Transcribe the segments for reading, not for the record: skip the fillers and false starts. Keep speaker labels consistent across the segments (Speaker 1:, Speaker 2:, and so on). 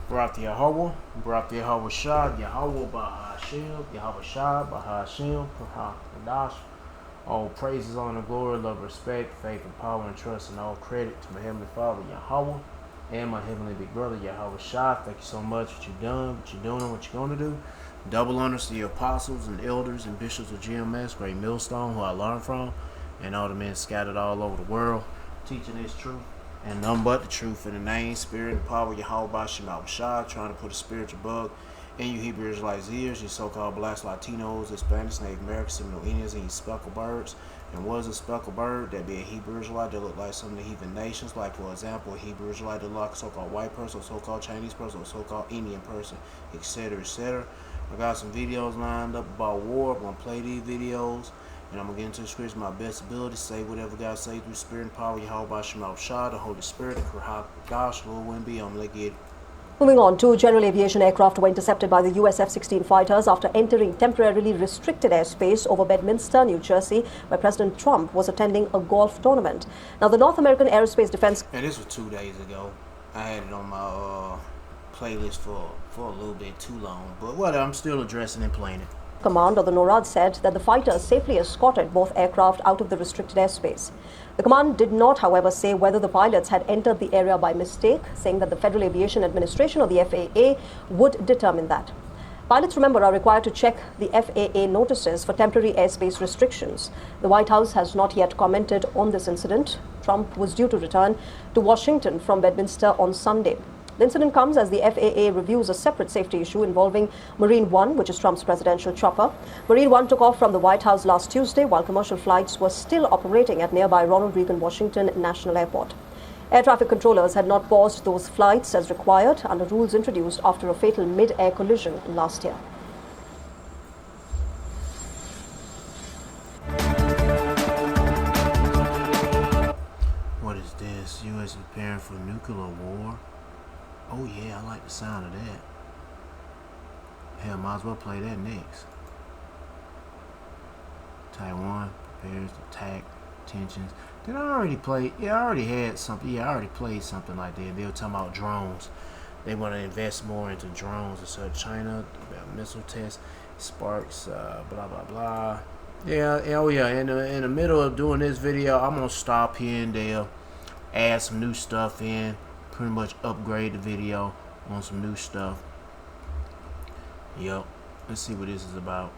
Speaker 1: Barak Yahweh, Barak Yahweh Shah, Yahweh Bahashim, Yahweh Shah, Bahashim, Bahadash. All praises, honor, glory, love, respect, faith, and power, and trust, and all credit to my Heavenly Father, Yahweh, and my Heavenly Big Brother, Yahweh Shah. Thank you so much for what you've done, what you're doing, and what you're going to do. Double honors to your apostles and elders and bishops of GMS, Great Millstone, who I learned from, and all the men scattered all over the world, teaching this truth. And none but the truth in the name, spirit, and power of Yahweh Bashim Shah, trying to put a spiritual bug in you Hebrew Israelites' ears, you so-called blacks, Latinos, Hispanics, Native Americans, Seminole Indians, and you speckled birds. And what is a speckled bird? That be a Hebrew Israelite that look like some of the heathen nations, like for example, a Hebrew Israelite that look like a so-called white person, or so-called Chinese person, or so-called Indian person, etc., etc. I got some videos lined up about war. I'm going to play these videos. And I'm going to get into the scriptures my best ability, say whatever God say through spirit and power, Yahweh Shema Shah, the Holy Spirit, the Kurhak, gosh, Lord, wouldn't be on. Let's get it.
Speaker 2: Moving on, two general aviation aircraft were intercepted by the US F-16 fighters after entering temporarily restricted airspace over Bedminster, New Jersey, where President Trump was attending a golf tournament. Now, the North American Aerospace Defense...
Speaker 1: And this was 2 days ago. I had it on my playlist for a little bit too long. But whatever, I'm still addressing and playing it.
Speaker 2: Command of the NORAD said that the fighters safely escorted both aircraft out of the restricted airspace. The command did not, however, say whether the pilots had entered the area by mistake, saying that the Federal Aviation Administration, or the FAA, would determine that. Pilots, remember, are required to check the FAA notices for temporary airspace restrictions. The White House has not yet commented on this incident. Trump was due to return to Washington from Bedminster on Sunday. The incident comes as the FAA reviews a separate safety issue involving Marine One, which is Trump's presidential chopper. Marine One took off from the White House last Tuesday while commercial flights were still operating at nearby Ronald Reagan Washington National Airport. Air traffic controllers had not paused those flights as required under rules introduced after a fatal mid-air collision last year.
Speaker 1: What is this? U.S. preparing for nuclear war? Oh yeah, I like the sound of that. Hell, might as well play that next. Taiwan prepares to attack tensions. Did I already play? Yeah, I already had something. Yeah, I already played something like that. They were talking about drones. They want to invest more into drones. So China, missile tests, sparks, blah blah blah. Yeah, oh yeah. In the middle of doing this video, I'm gonna stop here and there, add some new stuff in. Pretty much upgrade the video on some new stuff. Yep. Let's see what this is about.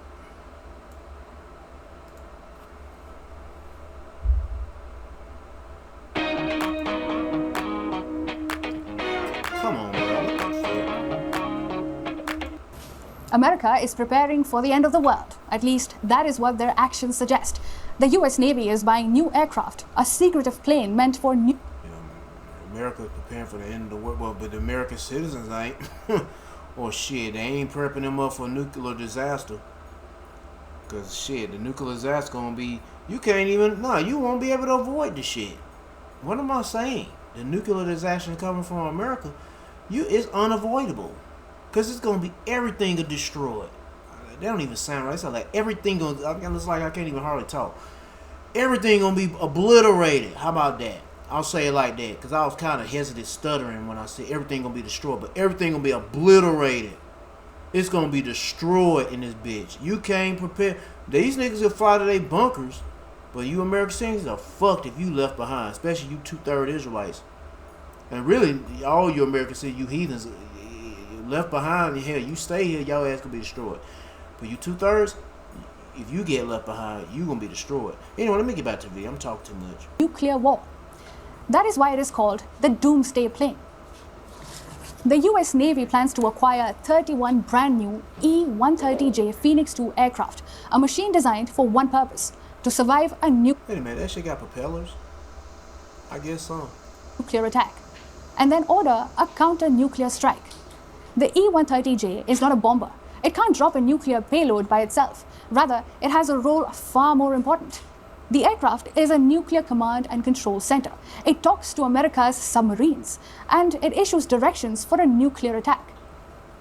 Speaker 1: Come on, bro.
Speaker 3: America is preparing for the end of the world. At least that is what their actions suggest. The US Navy is buying new aircraft, a secretive plane meant for new...
Speaker 1: America's preparing for the end of the world, well, but the American citizens ain't. Or shit, they ain't prepping them up for a nuclear disaster. Cause shit, the nuclear disaster gonna be, you can't even, you won't be able to avoid the shit. What am I saying? The nuclear disaster coming from America, it's unavoidable. Cause it's gonna be everything destroyed. They don't even sound right. It's like everything gonna, it's like I can't even hardly talk. Everything gonna be obliterated. How about that? I'll say it like that, because I was kind of hesitant, stuttering when I said everything gonna be destroyed, but everything gonna be obliterated. It's gonna be destroyed in this bitch. You can't prepare. These niggas will fly to their bunkers, but you American citizens are fucked if you left behind, especially you 2/3 Israelites. And really, all you American citizens, you heathens, left behind, hell, you stay here, y'all ass gonna be destroyed. But you 2/3, if you get left behind, you gonna be destroyed. Anyway, let me get back to the video. I'm talking too much.
Speaker 3: Nuclear war. That is why it is called the Doomsday Plane. The US Navy plans to acquire 31 brand new E-130J Phoenix II aircraft, a machine designed for one purpose, to survive a
Speaker 1: Wait a minute, that shit got propellers? I guess so.
Speaker 3: Nuclear attack, and then order a counter-nuclear strike. The E-130J is not a bomber. It can't drop a nuclear payload by itself. Rather, it has a role far more important. The aircraft is a nuclear command and control center. It talks to America's submarines, and it issues directions for a nuclear attack.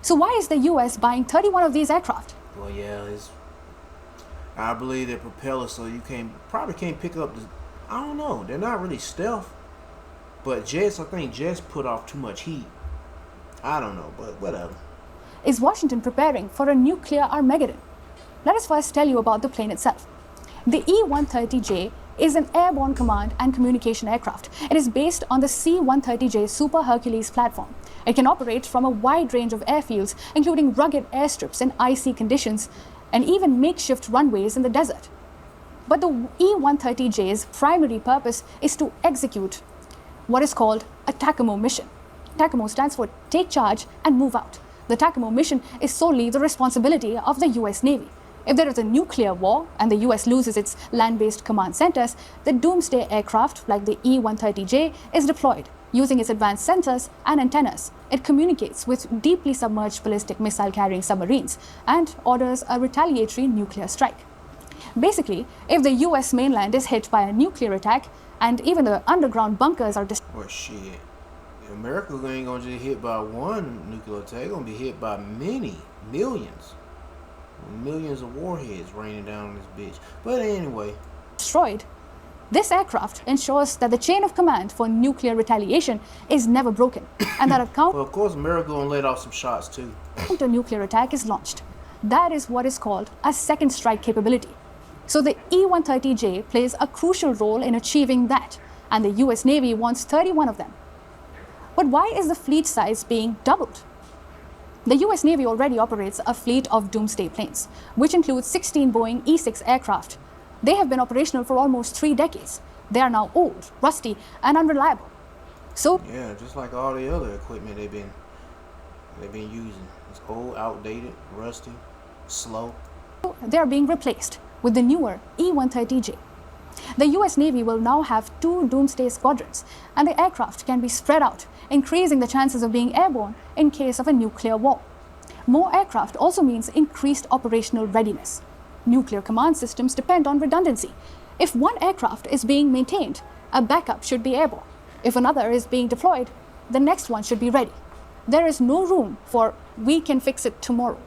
Speaker 3: So why is the US buying 31 of these aircraft?
Speaker 1: Well, yeah, I believe they're propellers, so you probably can't pick up I don't know. They're not really stealth, but jets, I think jets put off too much heat. I don't know, but whatever.
Speaker 3: Is Washington preparing for a nuclear Armageddon? Let us first tell you about the plane itself. The E-130J is an airborne command and communication aircraft. It is based on the C-130J Super Hercules platform. It can operate from a wide range of airfields, including rugged airstrips in icy conditions, and even makeshift runways in the desert. But the E-130J's primary purpose is to execute what is called a TACAMO mission. TACAMO stands for Take Charge and Move Out. The TACAMO mission is solely the responsibility of the US Navy. If there is a nuclear war and the US loses its land-based command centers, the doomsday aircraft like the E-130J is deployed. Using its advanced sensors and antennas, it communicates with deeply submerged ballistic missile-carrying submarines and orders a retaliatory nuclear strike. Basically, if the US mainland is hit by a nuclear attack and even the underground bunkers are destroyed.
Speaker 1: Well, shit. America ain't gonna just hit by one nuclear attack. It's gonna be hit by many, millions. Millions of warheads raining down on this bitch. But anyway.
Speaker 3: Destroyed, this aircraft ensures that the chain of command for nuclear retaliation is never broken and that a
Speaker 1: Well, of course, America gonna let off some shots too.
Speaker 3: counter-nuclear attack is launched. That is what is called a second strike capability. So the E-130J plays a crucial role in achieving that, and the US Navy wants 31 of them. But why is the fleet size being doubled? The US Navy already operates a fleet of doomsday planes, which includes 16 Boeing E-6 aircraft. They have been operational for almost 3 decades. They are now old, rusty, and unreliable. So,
Speaker 1: yeah, just like all the other equipment they've been using. It's old, outdated, rusty, slow.
Speaker 3: they are being replaced with the newer E-130J. The US Navy will now have 2 doomsday squadrons, and the aircraft can be spread out, increasing the chances of being airborne in case of a nuclear war. More aircraft also means increased operational readiness. Nuclear command systems depend on redundancy. If one aircraft is being maintained, a backup should be airborne. If another is being deployed, the next one should be ready. There is no room for "we can fix it tomorrow."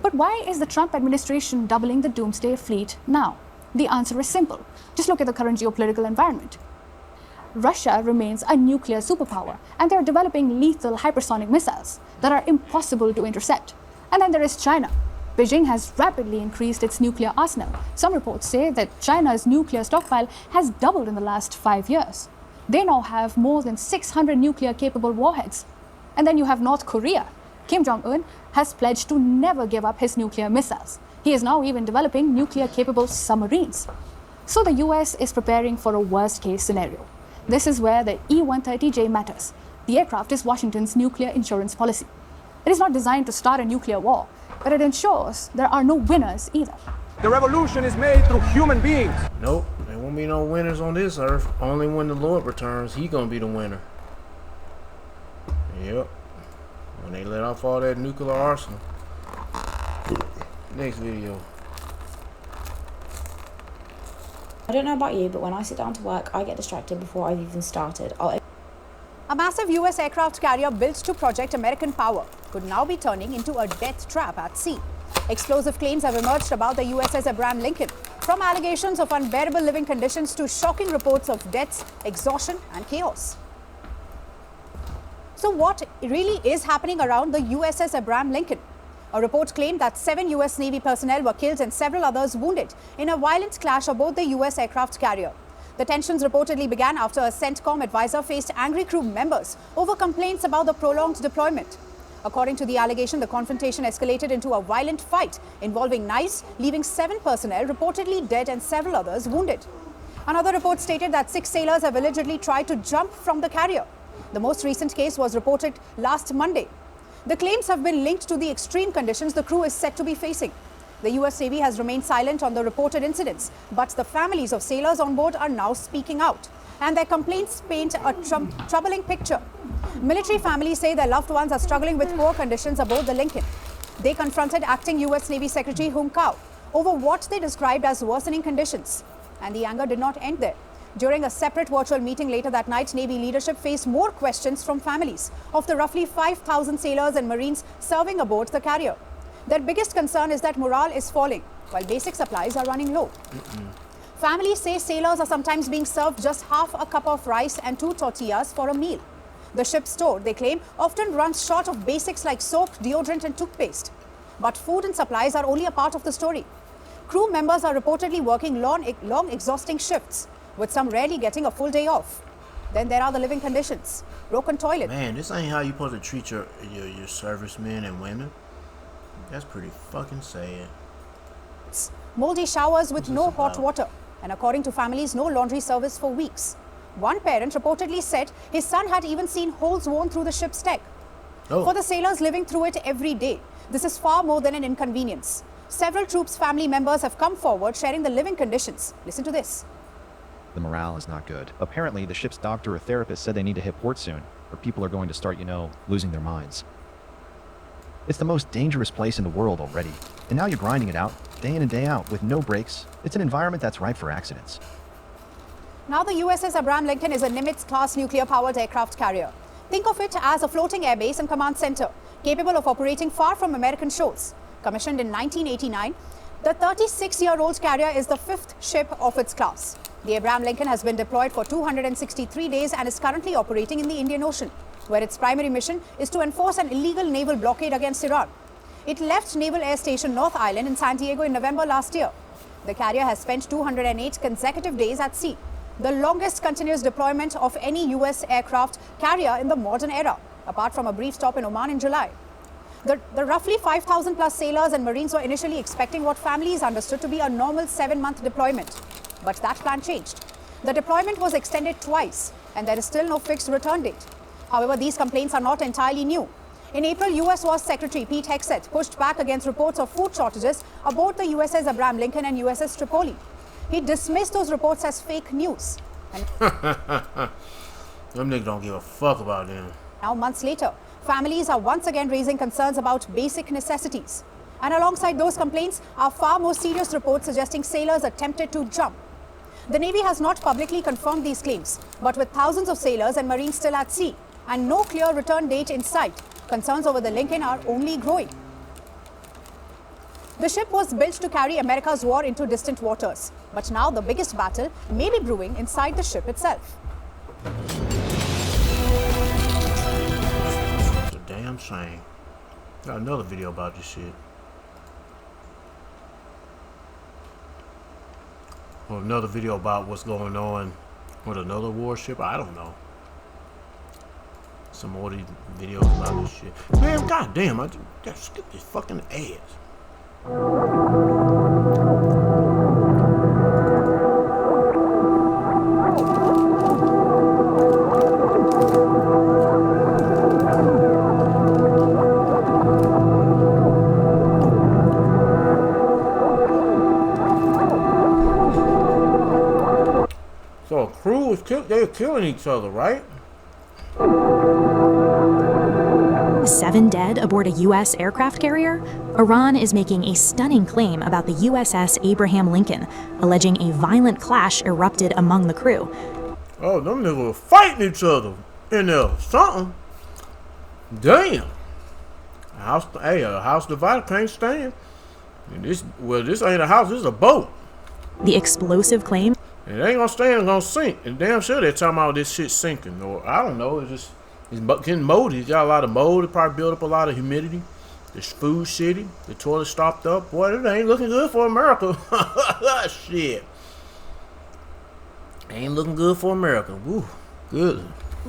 Speaker 3: But why is the Trump administration doubling the doomsday fleet now? The answer is simple. Just look at the current geopolitical environment. Russia remains a nuclear superpower, and they're developing lethal hypersonic missiles that are impossible to intercept. And then there is China. Beijing has rapidly increased its nuclear arsenal. Some reports say that China's nuclear stockpile has doubled in the last 5 years. They now have more than 600 nuclear-capable warheads. And then you have North Korea. Kim Jong-un has pledged to never give up his nuclear missiles. He is now even developing nuclear-capable submarines. So the US is preparing for a worst-case scenario. This is where the E-130J matters. The aircraft is Washington's nuclear insurance policy. It is not designed to start a nuclear war, but it ensures there are no winners either.
Speaker 4: The revolution is made through human beings.
Speaker 1: Nope, there won't be no winners on this earth. Only when the Lord returns, he gonna be the winner. Yep. When they let off all that nuclear arsenal. Next video.
Speaker 5: I don't know about you, but when I sit down to work, I get distracted before I've even started.
Speaker 6: A massive US aircraft carrier built to project American power could now be turning into a death trap at sea. Explosive claims have emerged about the USS Abraham Lincoln, from allegations of unbearable living conditions to shocking reports of deaths, exhaustion, and chaos. So what really is happening around the USS Abraham Lincoln? A report claimed that 7 US Navy personnel were killed and several others wounded in a violent clash aboard the US aircraft carrier. The tensions reportedly began after a CENTCOM advisor faced angry crew members over complaints about the prolonged deployment. According to the allegation, the confrontation escalated into a violent fight involving knives, leaving 7 personnel reportedly dead and several others wounded. Another report stated that 6 sailors have allegedly tried to jump from the carrier. The most recent case was reported last Monday. The claims have been linked to the extreme conditions the crew is said to be facing. The US Navy has remained silent on the reported incidents, but the families of sailors on board are now speaking out, and their complaints paint a troubling picture. Military families say their loved ones are struggling with poor conditions aboard the Lincoln. They confronted acting US Navy Secretary Hung Kao over what they described as worsening conditions, and the anger did not end there. During a separate virtual meeting later that night, Navy leadership faced more questions from families of the roughly 5,000 sailors and Marines serving aboard the carrier. Their biggest concern is that morale is falling, while basic supplies are running low. Families say sailors are sometimes being served just half a cup of rice and 2 tortillas for a meal. The ship's store, they claim, often runs short of basics like soap, deodorant and toothpaste. But food and supplies are only a part of the story. Crew members are reportedly working long, exhausting shifts, with some rarely getting a full day off. Then there are the living conditions. Broken toilet.
Speaker 1: Man, this ain't how you supposed to treat your servicemen and women. That's pretty fucking sad.
Speaker 6: Moldy showers with no hot water. And according to families, no laundry service for weeks. One parent reportedly said his son had even seen holes worn through the ship's deck.
Speaker 1: Oh.
Speaker 6: For the sailors living through it every day, this is far more than an inconvenience. Several troops' family members have come forward sharing the living conditions. Listen to this.
Speaker 7: The morale is not good. Apparently, the ship's doctor or therapist said they need to hit port soon, or people are going to start, losing their minds. It's the most dangerous place in the world already, and now you're grinding it out, day in and day out, with no breaks. It's an environment that's ripe for accidents.
Speaker 6: Now the USS Abraham Lincoln is a Nimitz-class nuclear-powered aircraft carrier. Think of it as a floating airbase and command center, capable of operating far from American shores. Commissioned in 1989, the 36-year-old carrier is the fifth ship of its class. The Abraham Lincoln has been deployed for 263 days and is currently operating in the Indian Ocean, where its primary mission is to enforce an illegal naval blockade against Iran. It left Naval Air Station North Island in San Diego in November last year. The carrier has spent 208 consecutive days at sea, the longest continuous deployment of any US aircraft carrier in the modern era, apart from a brief stop in Oman in July. The roughly 5,000 plus sailors and Marines were initially expecting what families understood to be a normal 7-month deployment. But that plan changed. The deployment was extended twice, and there is still no fixed return date. However, these complaints are not entirely new. In April, US War Secretary Pete Hegseth pushed back against reports of food shortages aboard the USS Abraham Lincoln and USS Tripoli. He dismissed those reports as fake news. And
Speaker 1: them niggas don't give a fuck about them.
Speaker 6: Now, months later, families are once again raising concerns about basic necessities. And alongside those complaints are far more serious reports suggesting sailors attempted to jump. The Navy has not publicly confirmed these claims, but with thousands of sailors and Marines still at sea and no clear return date in sight, concerns over the Lincoln are only growing. The ship was built to carry America's war into distant waters, but now the biggest battle may be brewing inside the ship itself.
Speaker 1: It's a damn shame. Got another video about this shit. Or another video about what's going on with another warship. I don't know. Some more of these videos about this shit. Man, goddamn, I just skip this fucking ass. So a crew is they're killing each other, right?
Speaker 8: 7 dead aboard a U.S. aircraft carrier? Iran is making a stunning claim about the USS Abraham Lincoln, alleging a violent clash erupted among the crew.
Speaker 1: Oh, them niggas were fighting each other in there. Something. Damn. A house divided can't stand. And this ain't a house, this is a boat.
Speaker 8: The explosive claim.
Speaker 1: It ain't gonna stand, it's gonna sink. And damn sure they're talking about this shit sinking. Or I don't know, it's getting moldy. It's got a lot of mold. It probably built up a lot of humidity. This food shitty. The toilet stopped up. Boy, it ain't looking good for America. Shit. Ain't looking good for America. Woo. Good.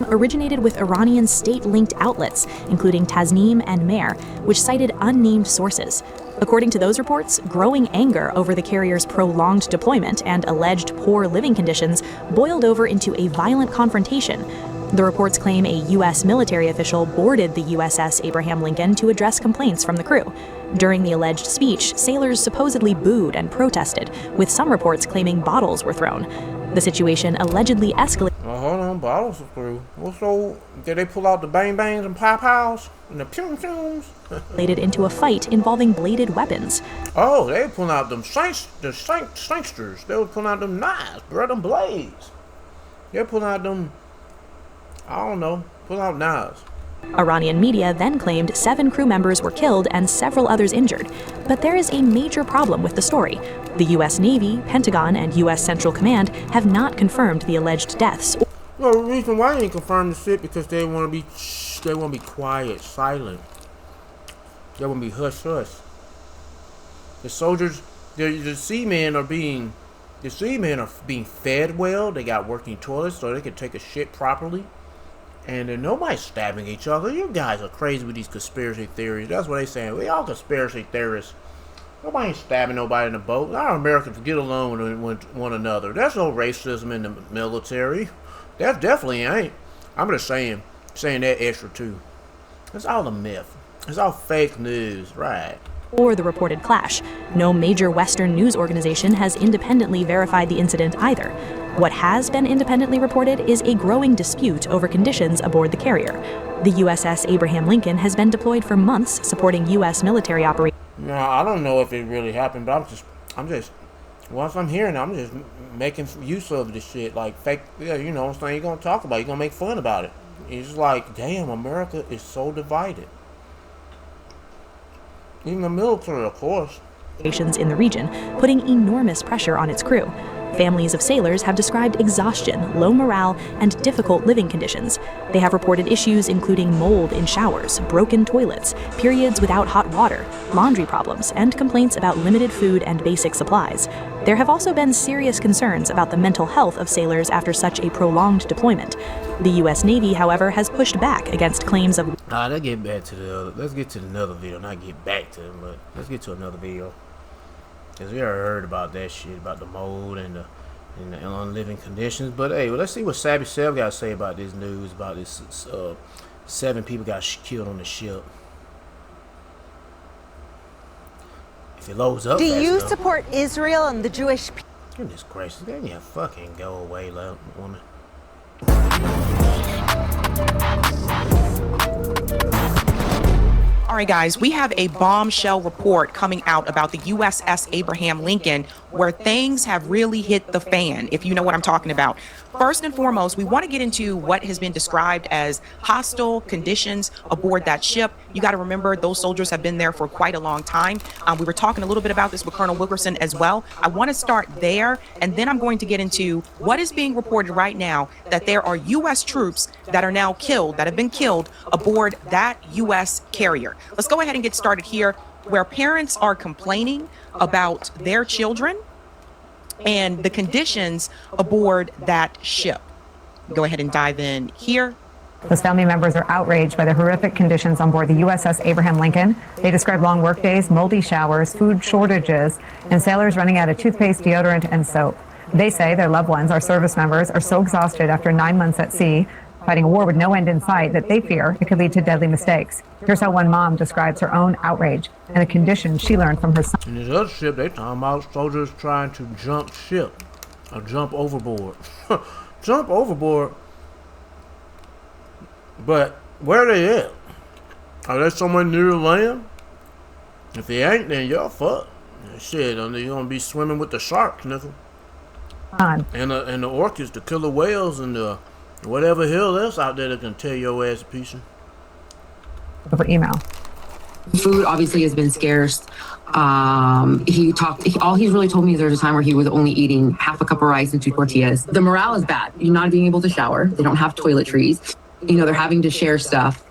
Speaker 8: Originated with Iranian state-linked outlets, including Tasnim and Mehr, which cited unnamed sources. According to those reports, growing anger over the carrier's prolonged deployment and alleged poor living conditions boiled over into a violent confrontation. The reports claim a U.S. military official boarded the USS Abraham Lincoln to address complaints from the crew. During the alleged speech, sailors supposedly booed and protested, with some reports claiming bottles were thrown. The situation allegedly escalated.
Speaker 1: Well, hold on, bottles are through. So, did they pull out the bang-bangs and pow-pows and the pew-pews?
Speaker 8: Into a fight involving bladed weapons.
Speaker 1: Oh, they were pulling out them sanksters. They were pulling out them knives, bro, them blades. They were pulling out them, I don't know, pulling out knives.
Speaker 8: Iranian media then claimed 7 crew members were killed and several others injured. But there is a major problem with the story. The U.S. Navy, Pentagon, and U.S. Central Command have not confirmed the alleged deaths.
Speaker 1: No, the reason why they didn't confirm the shit because they want to be quiet, silent. They want to be hush hush. The soldiers, the seamen are being fed well. They got working toilets so they can take a shit properly. And then nobody's stabbing each other. You guys are crazy with these conspiracy theories. That's what they saying. We all conspiracy theorists. Nobody's stabbing nobody in the boat. Our Americans get along with one another. There's no racism in the military. That definitely ain't. I'm just saying that extra too. It's all a myth. It's all fake news, right?
Speaker 8: Or the reported clash. No major Western news organization has independently verified the incident either. What has been independently reported is a growing dispute over conditions aboard the carrier. The USS Abraham Lincoln has been deployed for months supporting U.S. military operations.
Speaker 1: No, I don't know if it really happened, but I'm just, once I'm hearing it, I'm just making use of this shit, like fake, yeah, you know what I'm saying, you're gonna talk about it, you're gonna make fun about it. It's like, damn, America is so divided. Even the military, of course.
Speaker 8: In the region, putting enormous pressure on its crew. Families of sailors have described exhaustion, low morale, and difficult living conditions. They have reported issues including mold in showers, broken toilets, periods without hot water, laundry problems, and complaints about limited food and basic supplies. There have also been serious concerns about the mental health of sailors after such a prolonged deployment. The U.S. Navy, however, has pushed back against claims of...
Speaker 1: let's get back to the other. Let's get to another video. Not get back to them, but let's get to another video. Because we already heard about that shit, about the mold and the unliving conditions. But hey, well, let's see what Savvy Sev got to say about this news, about this 7 people got killed on the ship. If it loads up,
Speaker 9: do you support Israel and the Jewish people?
Speaker 1: Goodness gracious, can you fucking go away, woman?
Speaker 10: All right, guys, we have a bombshell report coming out about the USS Abraham Lincoln where things have really hit the fan, if you know what I'm talking about. First and foremost, we want to get into what has been described as hostile conditions aboard that ship. You got to remember those soldiers have been there for quite a long time. We were talking a little bit about this with Colonel Wilkerson as well. I want to start there, and then I'm going to get into what is being reported right now, that there are U.S. troops that are now killed, that have been killed aboard that U.S. carrier. Let's go ahead and get started here, where parents are complaining about their children and the conditions aboard that ship. Go ahead and dive in here.
Speaker 11: Those family members are outraged by the horrific conditions on board the USS Abraham Lincoln. They describe long workdays, moldy showers, food shortages, and sailors running out of toothpaste, deodorant, and soap. They say their loved ones, our service members, are so exhausted after 9 months at sea, fighting a war with no end in sight, that they fear it could lead to deadly mistakes. Here's how one mom describes her own outrage and the conditions she learned from her son.
Speaker 1: In this other ship, they talking about soldiers trying to jump ship or jump overboard. Jump overboard. But where are they at? Are they somewhere near the land? If they ain't, then y'all fuck. Shit, you're gonna be swimming with the sharks, nigga. And the orcas, the killer whales, and the whatever hell else out there that can tear your ass to pieces.
Speaker 11: Over email.
Speaker 12: Food obviously has been scarce. All he's really told me is there's a time where he was only eating half a cup of rice and 2 tortillas. The morale is bad. You're not being able to shower. They don't have toiletries. You know, they're having to share stuff.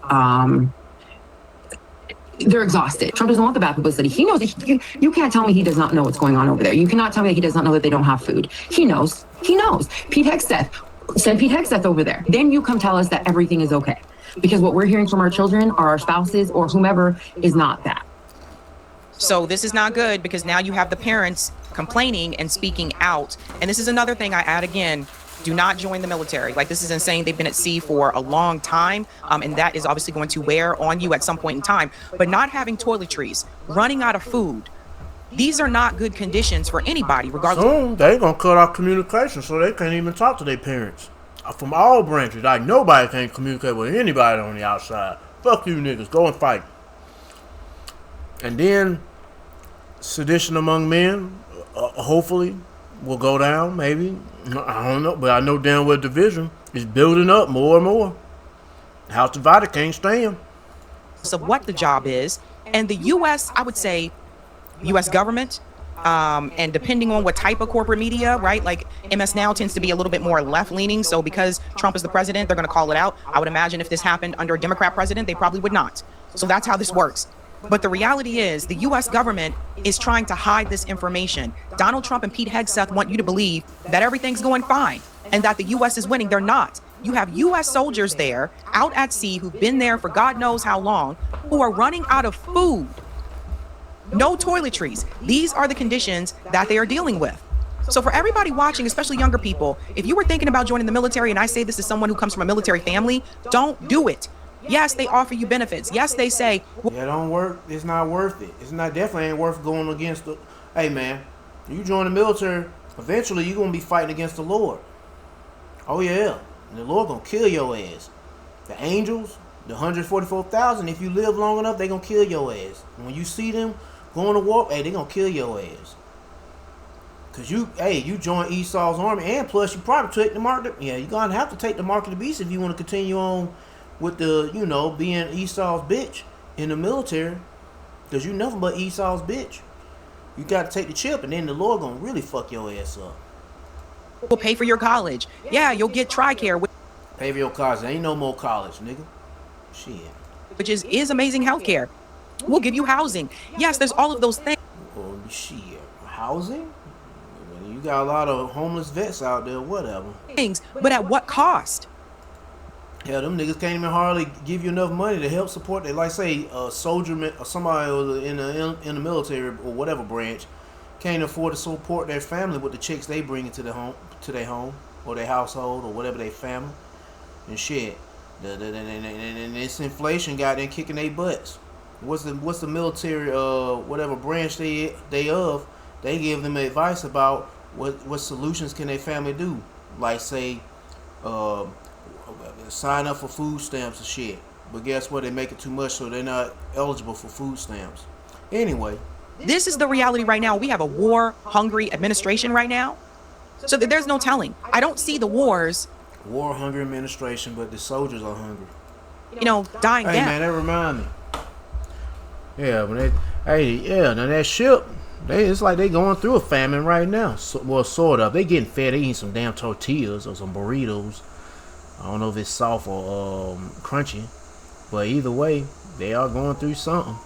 Speaker 12: They're exhausted. Trump doesn't want the bad publicity. He knows that you can't tell me he does not know what's going on over there. You cannot tell me that he does not know that they don't have food. He knows. He knows. Pete Hegseth. Send Pete Hegseth over there. Then you come tell us that everything is okay. Because what we're hearing from our children or our spouses or whomever is not that.
Speaker 10: So this is not good, because now you have the parents complaining and speaking out. And this is another thing I add again. Do not join the military. Like, this is insane. They've been at sea for a long time, and that is obviously going to wear on you at some point in time. But not having toiletries, running out of food, these are not good conditions for anybody, regardless.
Speaker 1: Soon, they gonna cut off communication, so they can't even talk to their parents. From all branches, like nobody can communicate with anybody on the outside. Fuck you niggas, go and fight. And then, sedition among men, hopefully, will go down, maybe. I don't know, but I know damn well division is building up more and more. House divided can't stand.
Speaker 10: Of what the job is, and the U.S., I would say, U.S. government And depending on what type of corporate media, right? Like MS Now tends to be a little bit more left leaning. So because Trump is the president, they're going to call it out. I would imagine if this happened under a Democrat president, they probably would not. So that's how this works. But the reality is the U.S. government is trying to hide this information. Donald Trump and Pete Hegseth want you to believe that everything's going fine and that the U.S. is winning. They're not. You have U.S. soldiers there out at sea who've been there for God knows how long, who are running out of food. No toiletries. These are the conditions that they are dealing with. So for everybody watching, especially younger people, if you were thinking about joining the military, and I say this as someone who comes from a military family, don't do it. Yes, they offer you benefits. Yes, they say,
Speaker 1: yeah, don't work. It's not worth it. It's not, definitely ain't worth going against the, hey man, you join the military, eventually you're going to be fighting against the Lord. Oh yeah. And the Lord going to kill your ass. The angels, the 144,000, if you live long enough, they going to kill your ass. And when you see them going to war, hey, they going to kill your ass. Because you join Esau's army, and plus you probably take the mark. You're going to have to take the mark of the beast if you want to continue on with the, being Esau's bitch in the military. Because you nothing but Esau's bitch. You got to take the chip, and then the Lord going to really fuck your ass up.
Speaker 10: We'll pay for your college. Yeah, you'll get TRICARE.
Speaker 1: Pay for your college. There ain't no more college, nigga. Shit.
Speaker 10: Which is amazing health care. We'll give you housing. Yes, there's all of those things.
Speaker 1: Oh, shit. Housing? You got a lot of homeless vets out there, whatever.
Speaker 10: But at what cost?
Speaker 1: Yeah, them niggas can't even hardly give you enough money to help support. They like say a soldier or somebody in the military or whatever branch can't afford to support their family with the chicks they bring into their home or their household or whatever they family and shit. And this inflation got them kicking their butts. What's the military whatever branch they of? They give them advice about what solutions can their family do, like say sign up for food stamps and shit. But guess what? They make it too much, so they're not eligible for food stamps. Anyway,
Speaker 10: this is the reality right now. We have a war-hungry administration right now, so that there's no telling. I don't see the wars.
Speaker 1: War-hungry administration, but the soldiers are hungry.
Speaker 10: Dying down.
Speaker 1: Hey man, that remind me. Yeah, when now that ship, it's like they going through a famine right now. Well, sort of. They getting fed. They eating some damn tortillas or some burritos. I don't know if it's soft or crunchy, but either way, they are going through something.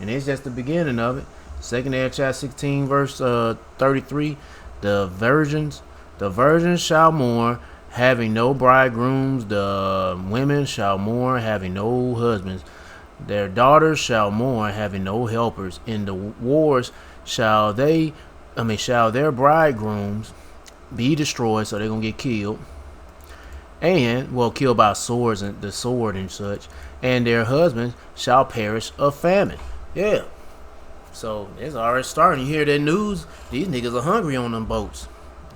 Speaker 1: And it's just the beginning of it. 2nd chapter 16, verse 33. The virgins shall mourn, having no bridegrooms. The women shall mourn, having no husbands. Their daughters shall mourn, having no helpers. In the wars shall their bridegrooms be destroyed, so they're gonna get killed. And killed by swords and the sword and such. And their husbands shall perish of famine. Yeah. So it's already starting. You hear that news? These niggas are hungry on them boats.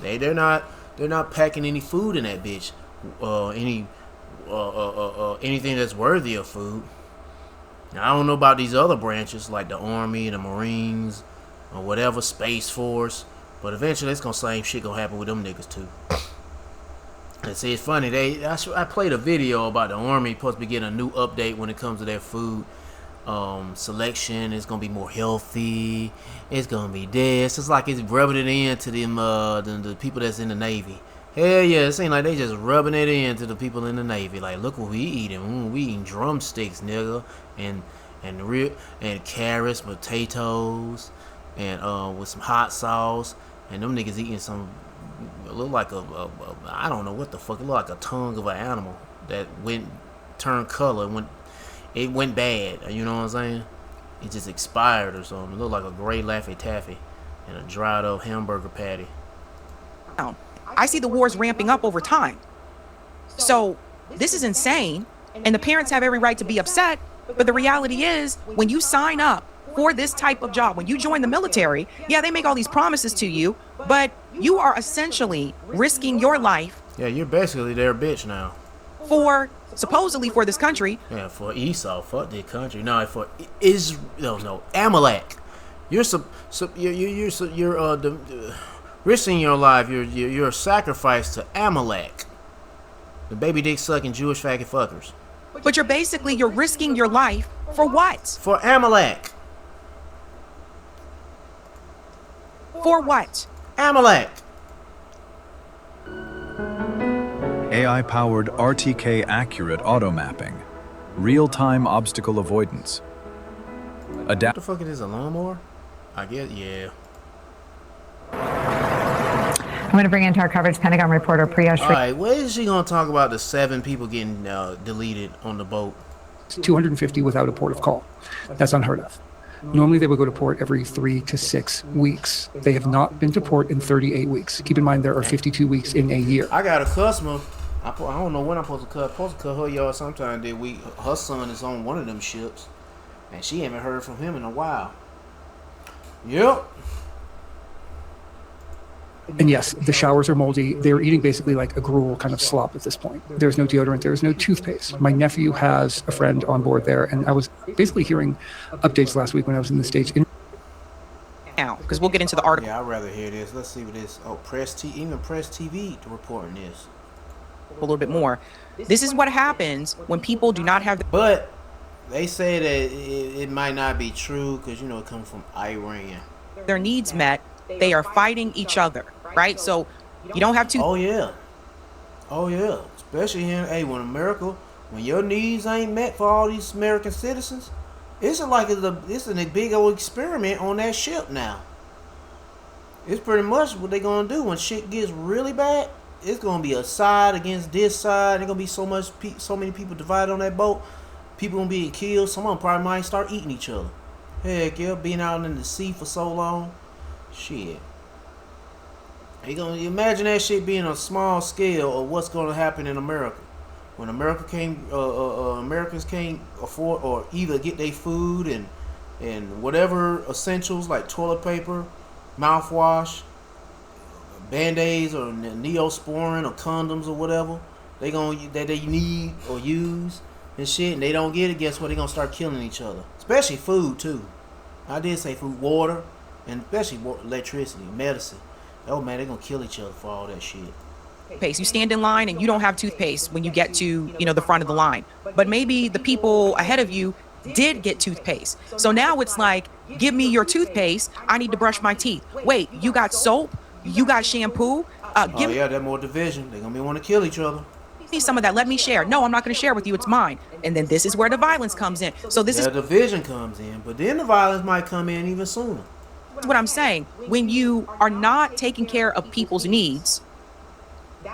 Speaker 1: They're not packing any food in that bitch. Anything that's worthy of food. Now, I don't know about these other branches like the Army, the Marines, or whatever, Space Force. But eventually, it's gonna same shit gonna happen with them niggas too. And see, it's funny. I played a video about the Army supposed to be getting a new update when it comes to their food selection. It's gonna be more healthy. It's gonna be this. It's like it's rubbing it into them the people that's in the Navy. Hell yeah, it seems like they just rubbing it into the people in the Navy. Like, look what we eating. We eating drumsticks, nigga, and carrots, potatoes, and with some hot sauce. And them niggas eating some. It look like I don't know what the fuck. It look like a tongue of an animal that turned color. It went bad. You know what I'm saying? It just expired or something. It looked like a gray Laffy Taffy and a dried up hamburger patty.
Speaker 10: I see the wars ramping up over time. So this is insane. And the parents have every right to be upset. But the reality is, when you sign up for this type of job, when you join the military, yeah, they make all these promises to you, but you are essentially risking your life.
Speaker 1: Yeah, you're basically their bitch now.
Speaker 10: Supposedly for this country.
Speaker 1: Yeah, for Esau, fuck the country. No, for Israel, Amalek. You're risking your life. You're a sacrifice to Amalek, the baby dick sucking Jewish faggot fuckers.
Speaker 10: But you're risking your life for what?
Speaker 1: For Amalek.
Speaker 10: For what?
Speaker 1: Amalek.
Speaker 13: AI-powered RTK accurate auto mapping, real-time obstacle avoidance.
Speaker 1: What the fuck is this, a lawnmower? I guess, yeah.
Speaker 11: I'm going to bring into our coverage Pentagon reporter Priya Shri.
Speaker 1: All right, what is she going to talk about the 7 people getting deleted on the boat?
Speaker 14: 250 without a port of call. That's unheard of. Normally they would go to port every 3 to 6 weeks. They have not been to port in 38 weeks. Keep in mind there are 52 weeks in a year.
Speaker 1: I got a customer. I don't know when I'm supposed to cut. I'm supposed to cut her yard sometime this week. Her son is on one of them ships, and she haven't heard from him in a while. Yep.
Speaker 14: And yes, the showers are moldy. They're eating basically like a gruel kind of slop at this point. There's no deodorant. There's no toothpaste. My nephew has a friend on board there, and I was basically hearing updates last week when I was in the States.
Speaker 10: Now, because we'll get into the article.
Speaker 1: Yeah, I'd rather hear this. Let's see what this. Oh, even Press TV reporting this.
Speaker 10: A little bit more. This is what happens when people do not have.
Speaker 1: But they say that it might not be true because it comes from Iran.
Speaker 10: Their needs met. They are fighting each other, right? So you don't have to.
Speaker 1: Oh yeah. Especially here, when your needs ain't met for all these American citizens, it's a big old experiment on that ship now. It's pretty much what they're gonna do when shit gets really bad. It's gonna be a side against this side. There's gonna be so many people divided on that boat. People gonna be killed. Some of them probably might start eating each other. Heck yeah, being out in the sea for so long. Shit. You gonna imagine that shit being a small scale of what's gonna happen in America when Americans can't afford or either get their food and whatever essentials like toilet paper, mouthwash, Band-Aids or Neosporin or condoms or whatever that they need or use and shit, and they don't get it. Guess what? They gonna start killing each other, especially food too. I did say food, water, and especially electricity, medicine. Oh man, they're gonna kill each other for all that shit.
Speaker 10: Toothpaste. You stand in line and you don't have toothpaste when you get to the front of the line, but maybe the people ahead of you did get toothpaste. So now it's like, give me your toothpaste. I need to brush my teeth. Wait, you got soap? You got shampoo?
Speaker 1: That more division. They're gonna want to kill each other.
Speaker 10: Me some of that. Let me share. No, I'm not going to share with you. It's mine. And then this is where the violence comes in. So this is
Speaker 1: the division comes in, but then the violence might come in even sooner.
Speaker 10: That's what I'm saying. When you are not taking care of people's needs,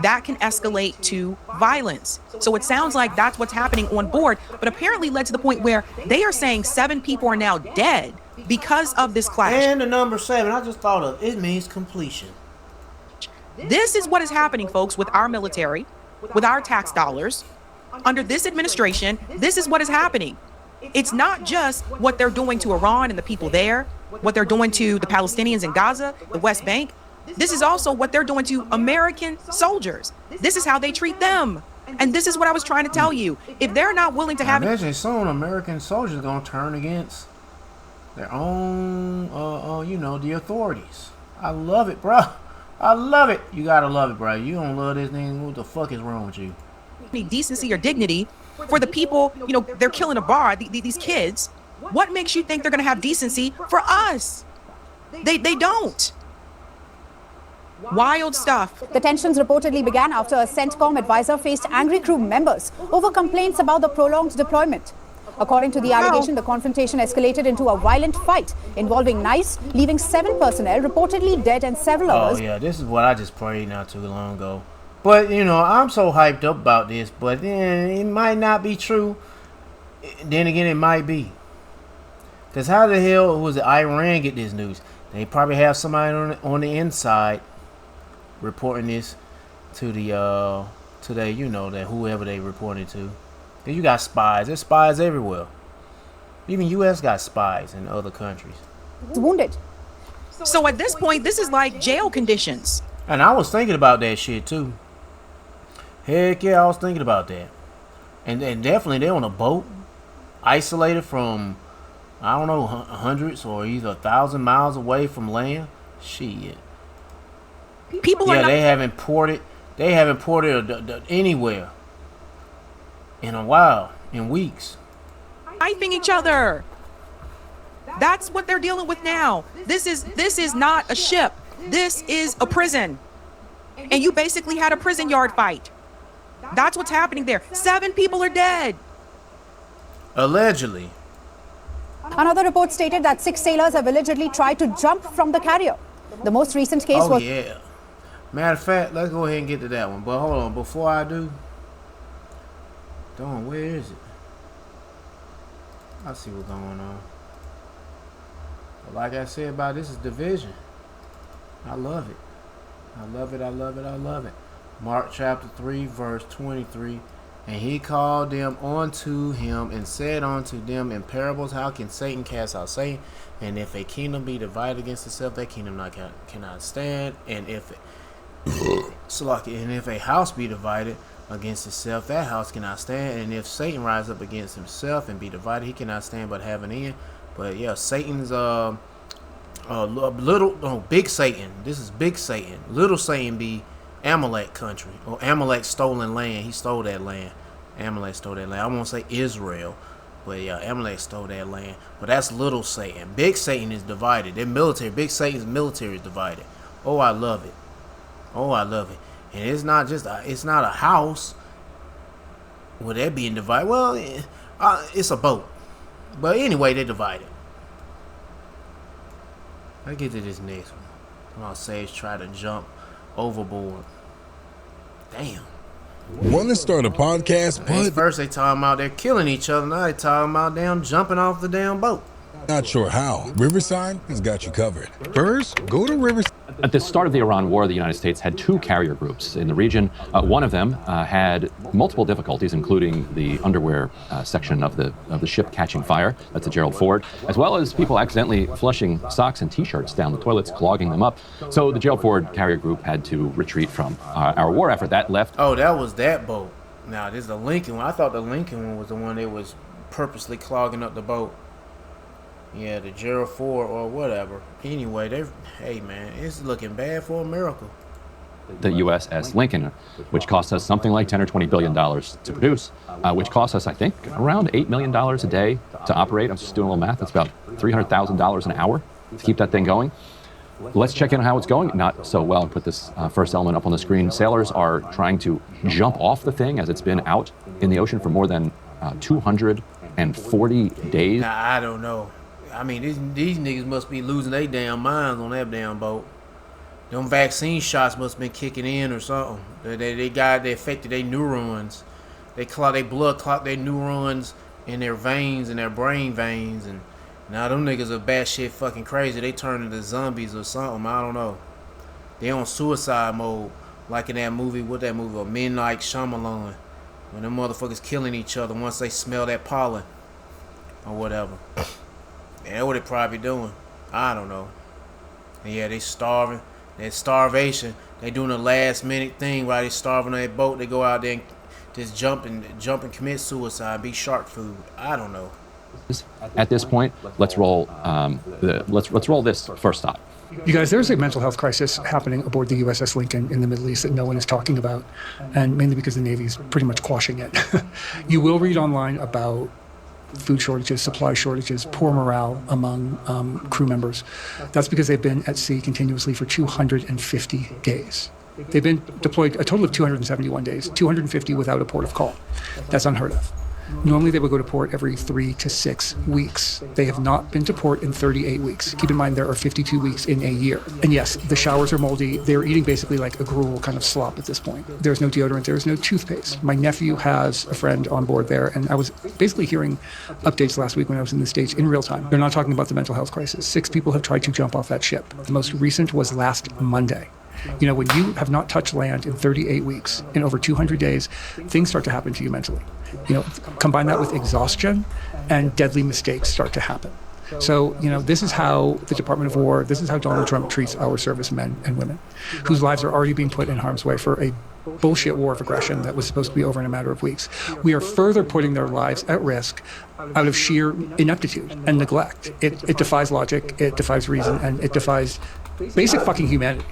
Speaker 10: that can escalate to violence. So it sounds like that's what's happening on board, but apparently led to the point where they are saying 7 people are now dead because of this clash.
Speaker 1: And the number 7, I just thought of it, means completion.
Speaker 10: This is what is happening, folks, with our military, with our tax dollars. Under this administration, this is what is happening. It's not just what they're doing to Iran and the people there, what they're doing to the Palestinians in Gaza, the West Bank. This is also what they're doing to American soldiers. This is how they treat them. And this is what I was trying to tell you. If they're not willing to have...
Speaker 1: Imagine soon American soldiers are going to turn against their own, the authorities. I love it, bro. I love it. You got to love it, bro. You don't love this thing, what the fuck is wrong with you?
Speaker 10: Decency or dignity for the people, they're killing a bar, these kids. What makes you think they're going to have decency for us? They don't. Wild stuff.
Speaker 6: The tensions reportedly began after a CENTCOM advisor faced angry crew members over complaints about the prolonged deployment. According to the allegation, the confrontation escalated into a violent fight involving knives, leaving 7 personnel reportedly dead and several others.
Speaker 1: Oh yeah, this is what I just prayed not too long ago. But I'm so hyped up about this, but it might not be true. Then again, it might be. Because how the hell was it Iran get this news? They probably have somebody on the inside reporting this to the that whoever they reported to. Then you got spies. There's spies everywhere. Even U.S. got spies in other countries.
Speaker 6: Wounded.
Speaker 10: So at this point, this is like jail conditions.
Speaker 1: And I was thinking about that shit too. Heck yeah, I was thinking about that. And definitely they're on a boat, isolated from, I don't know, hundreds or either 1,000 miles away from land. Shit.
Speaker 10: People are
Speaker 1: they haven't ported anywhere in a while, in weeks.
Speaker 10: Knifing each other. That's what they're dealing with now. This is not a ship. This is a prison. And you basically had a prison yard fight. That's what's happening there. 7 people are dead.
Speaker 1: Allegedly.
Speaker 6: Another report stated that 6 sailors have allegedly tried to jump from the carrier. The most recent case was...
Speaker 1: yeah. Matter of fact, let's go ahead and get to that one. But hold on, before I do... Dawn, where is it? I see what's going on. But like I said about this is division. I love it. I love it, I love it, I love it. Mark chapter 3, verse 23. And he called them unto him and said unto them in parables, how can Satan cast out Satan? And if a kingdom be divided against itself, that kingdom cannot stand. And if a house be divided against itself, that house cannot stand. And if Satan rise up against himself and be divided, he cannot stand but have an end. But yeah, Satan's big Satan. This is big Satan. Little Satan be Amalek country, or Amalek stolen land. He stole that land. Amalek stole that land. I won't say Israel, but yeah, Amalek stole that land. But that's little Satan. Big Satan is divided. Their military, big Satan's military is divided. Oh, I love it. Oh, I love it. And it's not just it's not a house where they're being divided. Well, it's a boat. But anyway, they're divided. Let's get to this next one. I'll say is try to jump overboard. Damn.
Speaker 15: Want to start a podcast, but
Speaker 1: first they talking about they're killing each other. Now they talking about damn jumping off the damn boat.
Speaker 15: Not sure how. Riverside has got you covered. First, go to Riverside.
Speaker 16: At the start of the Iran war, the United States had 2 carrier groups in the region. One of them had multiple difficulties, including the underwear section of the ship catching fire. That's the Gerald Ford, as well as people accidentally flushing socks and T-shirts down the toilets, clogging them up. So the Gerald Ford carrier group had to retreat from our war effort. That left.
Speaker 1: Oh, that was that boat. Now this is the Lincoln one. I thought the Lincoln one was the one that was purposely clogging up the boat. Yeah, the Gerald Ford or whatever. Anyway, hey man, it's looking bad for America.
Speaker 16: The USS Lincoln, which cost us something like $10 or $20 billion to produce, which cost us, I think, around $8 million a day to operate. I'm just doing a little math. That's about $300,000 an hour to keep that thing going. Let's check in on how it's going. Not so well. Put this first element up on the screen. Sailors are trying to jump off the thing as it's been out in the ocean for more than 240 days.
Speaker 1: Nah, I don't know. I mean, these niggas must be losing their damn minds on that damn boat. Them vaccine shots must have been kicking in or something. They affected their neurons. They blood clot their neurons in their veins and their brain veins, and now them niggas are batshit fucking crazy. They turn into zombies or something. I don't know. They on suicide mode, like in that movie. What that movie? Midnight Shyamalan, when them motherfuckers killing each other once they smell that pollen or whatever. Yeah, that's what they probably doing. I don't know. And yeah, they starving. That starvation. They doing a last minute thing while they starving on that boat. They go out there and just jump and commit suicide. Be shark food. I don't know.
Speaker 16: At this point, let's roll. Let's roll this first stop.
Speaker 14: You guys, there's a mental health crisis happening aboard the USS Lincoln in the Middle East that no one is talking about, and mainly because the Navy's pretty much quashing it. You will read online about food shortages, supply shortages, poor morale among crew members. That's because they've been at sea continuously for 250 days. They've been deployed a total of 271 days, 250 without a port of call. That's unheard of. Normally they would go to port every 3 to 6 weeks. They have not been to port in 38 weeks. Keep in mind there are 52 weeks in a year. And yes, the showers are moldy. They're eating basically like a gruel kind of slop at this point. There's no deodorant, there's no toothpaste. My nephew has a friend on board there, and I was basically hearing updates last week when I was in the States in real time. They're not talking about the mental health crisis. 6 people have tried to jump off that ship. The most recent was last Monday. You know, when you have not touched land in 38 weeks, in over 200 days, things start to happen to you mentally. You know, combine that with exhaustion, and deadly mistakes start to happen. So, you know, this is how the Department of War, this is how Donald Trump treats our servicemen and women, whose lives are already being put in harm's way for a bullshit war of aggression that was supposed to be over in a matter of weeks. We are further putting their lives at risk out of sheer ineptitude and neglect. It defies logic, it defies reason, and it defies basic fucking humanity.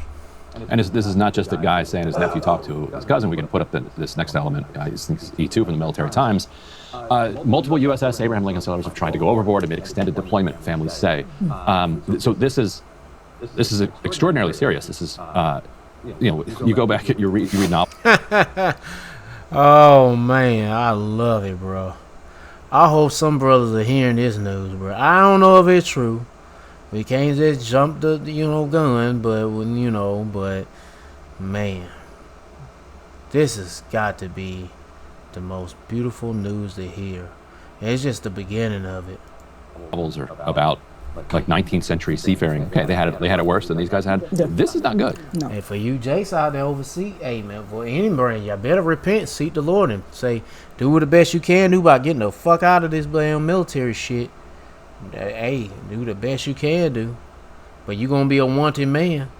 Speaker 16: And this is not just a guy saying his nephew talked to his cousin. We can put up this next element. I think it's E2 from the Military Times. Multiple USS Abraham Lincoln sailors have tried to go overboard amid extended deployment, families say. So this is extraordinarily serious. This is, you go back, you read novels.
Speaker 1: Oh man, I love it, bro. I hope some brothers are hearing this news, bro. I don't know if it's true. We can't just jump the gun, but but man, this has got to be the most beautiful news to hear. And it's just the beginning of it.
Speaker 16: Novels are about like 19th century seafaring. Okay, they had it worse than these guys had. This is not good.
Speaker 1: No. And for you Jace out there overseas, hey man, for any brand, y'all better repent, seek the Lord, and say, do the best you can do by getting the fuck out of this damn military shit. Hey, do the best you can do. But you gonna be a wanted man.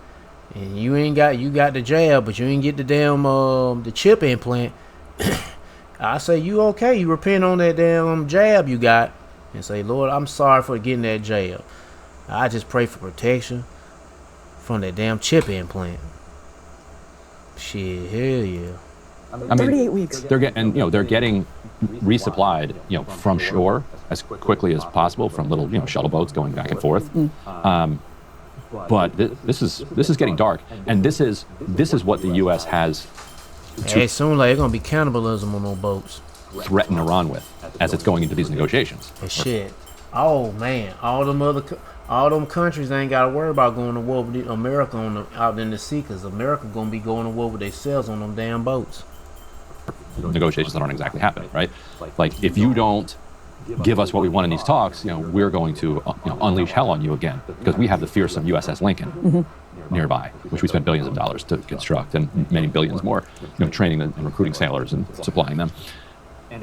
Speaker 1: And you got the jab, but you ain't get the damn the chip implant. I say you okay, you repent on that damn jab you got. And say, Lord, I'm sorry for getting that jab. I just pray for protection from that damn chip implant. Shit, hell yeah.
Speaker 16: I mean, 38 weeks. They're getting resupplied, from shore as quickly as possible from little, shuttle boats going back and forth. But this is getting dark, and this is what the U.S. has.
Speaker 1: Hey, soon like it's gonna be cannibalism on those boats.
Speaker 16: Threaten Iran with as it's going into these negotiations.
Speaker 1: And shit. Oh man, all them countries ain't gotta worry about going to war with America out in the sea, because America gonna be going to war with themselves on them damn boats.
Speaker 16: Negotiations that aren't exactly happening, right? Like if you don't give us what we want in these talks, we're going to unleash hell on you again, because we have the fearsome USS Lincoln nearby, which we spent billions of dollars to construct, and many billions more, training and recruiting sailors and supplying them.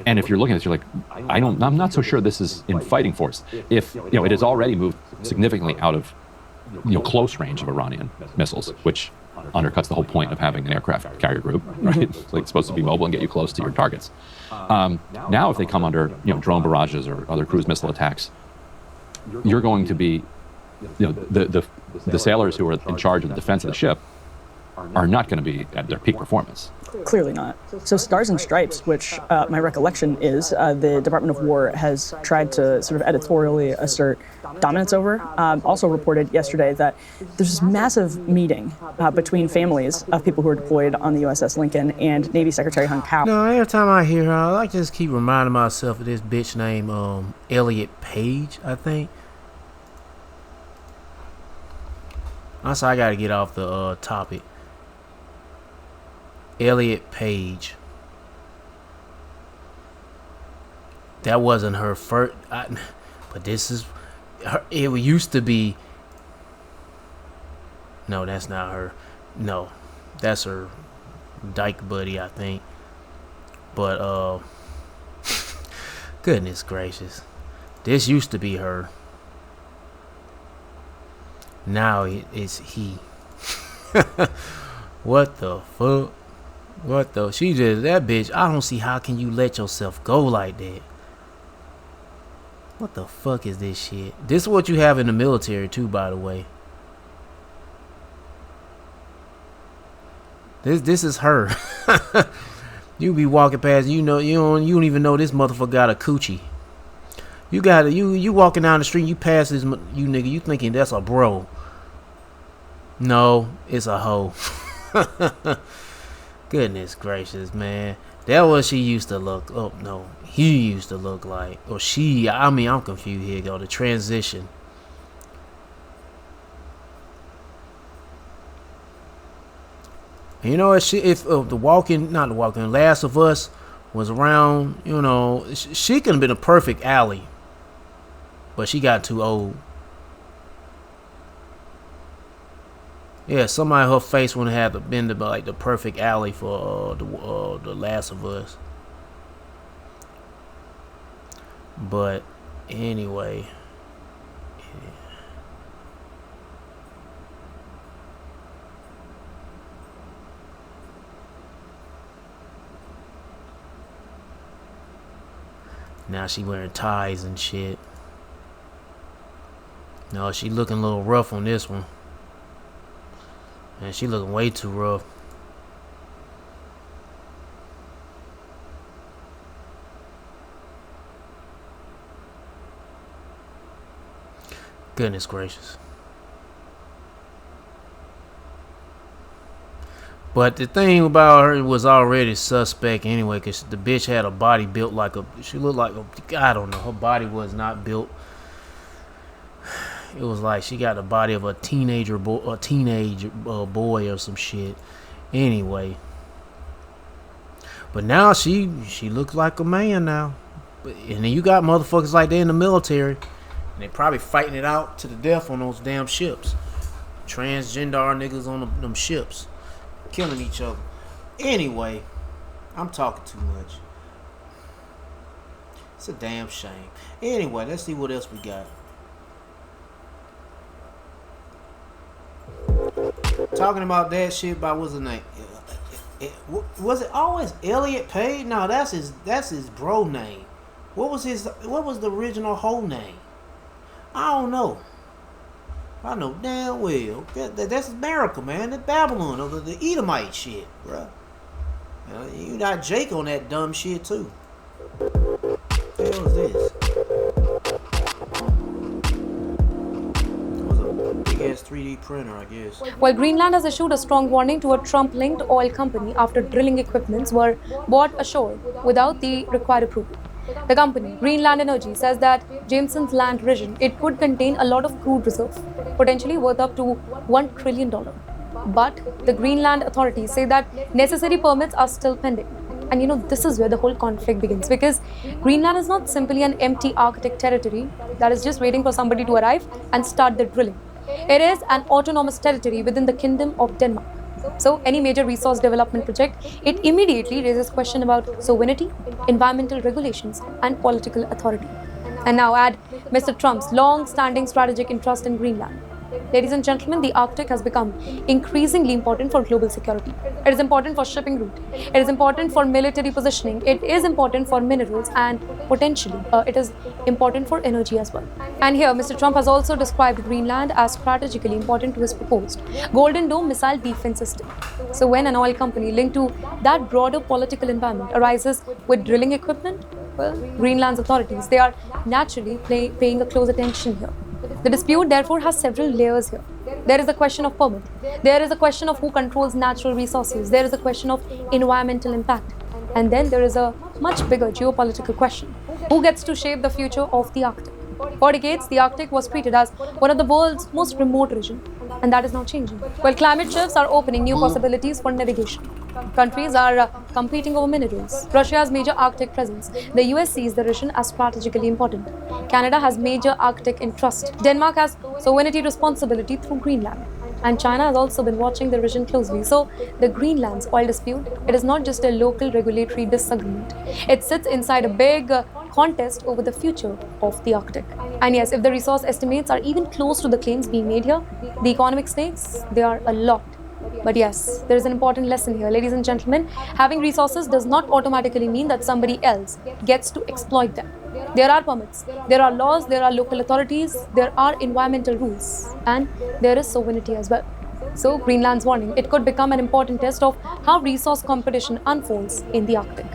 Speaker 16: And if you're looking at this, you're like, I'm not so sure this is in fighting force. If it has already moved significantly out of close range of Iranian missiles, which undercuts the whole point of having an aircraft carrier group, right? It's supposed to be mobile and get you close to your targets. Now, if they come under drone barrages or other cruise missile attacks, you're going to be the sailors who are in charge of the defense of the ship are not going to be at their peak performance.
Speaker 17: Clearly not. So Stars and Stripes, which my recollection is the Department of War has tried to sort of editorially assert dominance over, also reported yesterday that there's this massive meeting between families of people who are deployed on the USS Lincoln and Navy Secretary Hung Powell.
Speaker 1: No, every time I hear her, I like to just keep reminding myself of this bitch named Elliot Page, I think. Also, I gotta get off the topic. Elliot Page. That wasn't her first, but this is her. It used to be. No, that's not her. No, that's her dyke buddy, I think. But goodness gracious, this used to be her. Now it's he. What the fuck? What the? She just, that bitch, I don't see how can you let yourself go like that. What the fuck is this shit? This is what you have in the military too, by the way. This is her. You be walking past, you don't even know this motherfucker got a coochie. You walking down the street, you pass this nigga, you thinking that's a bro. No, it's a hoe. Goodness gracious, man. That what she used to look. Oh no, he used to look like. Or she. I mean, I'm confused here. Go the transition. You know, if the Last of Us was around, she could have been a perfect ally, but she got too old. Yeah, somebody her face wouldn't have been the perfect ally for the Last of Us. But anyway, yeah. Now she wearing ties and shit. No, she looking a little rough on this one. Man, she looking way too rough. Goodness gracious. But the thing about her was already suspect anyway, because the bitch had a body built like a, she looked like a, I don't know, her body was not built. It was like she got the body of a teenager boy, boy or some shit. Anyway. But now she looks like a man now. And then you got motherfuckers like that in the military. And they probably fighting it out to the death on those damn ships. Transgender niggas on them ships. Killing each other. Anyway, I'm talking too much. It's a damn shame. Anyway, let's see what else we got. Talking about that shit about what's his name? Was it always Elliot Page? No, that's his bro name. What was the original whole name? I don't know. I know damn well. That's America, man. That's Babylon, or the Edomite shit, bro. You got Jake on that dumb shit too. What the hell is this? It was a big ass 3D printer, I guess.
Speaker 3: Well, Greenland has issued a strong warning to a Trump-linked oil company after drilling equipments were brought ashore without the required approval. The company, Greenland Energy, says that Jameson's land region, it could contain a lot of crude reserve, potentially worth up to $1 trillion. But the Greenland authorities say that necessary permits are still pending. And you know, this is where the whole conflict begins, because Greenland is not simply an empty Arctic territory that is just waiting for somebody to arrive and start the drilling. It is an autonomous territory within the Kingdom of Denmark. So any major resource development project, it immediately raises question about sovereignty, environmental regulations, and political authority. And now add Mr. Trump's long-standing strategic interest in Greenland. Ladies and gentlemen, the Arctic has become increasingly important for global security. It is important for shipping route. It is important for military positioning. It is important for minerals, and potentially it is important for energy as well. And here, Mr. Trump has also described Greenland as strategically important to his proposed Golden Dome missile defense system. So when an oil company linked to that broader political environment arises with drilling equipment, well, Greenland's authorities, they are naturally paying a close attention here. The dispute, therefore, has several layers here. There is a question of permit. There is a question of who controls natural resources. There is a question of environmental impact. And then there is a much bigger geopolitical question. Who gets to shape the future of the Arctic? For decades, the Arctic was treated as one of the world's most remote regions. And that is now changing. Well, climate shifts are opening new possibilities for navigation. Countries are competing over minerals. Russia has major Arctic presence. The US sees the region as strategically important. Canada has major Arctic interest. Denmark has sovereignty responsibility through Greenland. And China has also been watching the region closely. So the Greenland's oil dispute, it is not just a local regulatory disagreement. It sits inside a big contest over the future of the Arctic. And yes, if the resource estimates are even close to the claims being made here, the economic stakes, they are a lot. But yes, there is an important lesson here. Ladies and gentlemen, having resources does not automatically mean that somebody else gets to exploit them. There are permits, there are laws, there are local authorities, there are environmental rules, and there is sovereignty as well. So Greenland's warning, it could become an important test of how resource competition unfolds in the Arctic.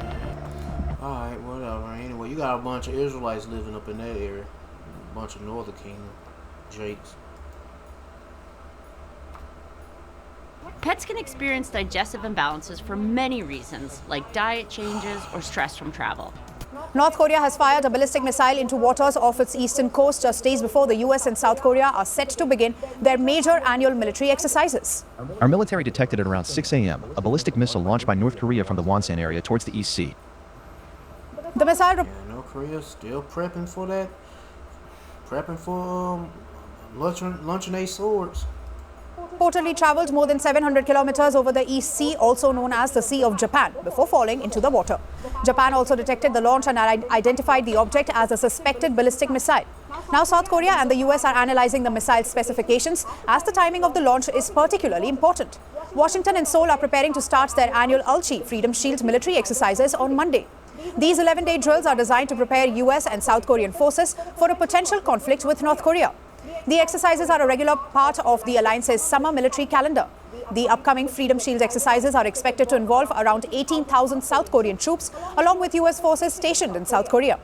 Speaker 1: Alright, whatever. Anyway, you got a bunch of Israelites living up in that area. A bunch of Northern Kingdom Jakes.
Speaker 18: Pets can experience digestive imbalances for many reasons, like diet changes or stress from travel.
Speaker 6: North Korea has fired a ballistic missile into waters off its eastern coast just days before the US and South Korea are set to begin their major annual military exercises.
Speaker 7: Our military detected at around 6 a.m. a ballistic missile launched by North Korea from the Wonsan area towards the East Sea.
Speaker 6: The missile...
Speaker 1: North Korea still prepping for that. Prepping for launching their swords.
Speaker 6: Reportedly traveled more than 700 kilometers over the East Sea, also known as the Sea of Japan, before falling into the water. Japan also detected the launch and identified the object as a suspected ballistic missile. Now South Korea and the US are analyzing the missile specifications, as the timing of the launch is particularly important. Washington and Seoul are preparing to start their annual Ulchi Freedom Shield military exercises on Monday. These 11-day drills are designed to prepare US and South Korean forces for a potential conflict with North Korea. The exercises are a regular part of the alliance's summer military calendar. The upcoming Freedom Shield exercises are expected to involve around 18,000 South Korean troops, along with US forces stationed in South Korea.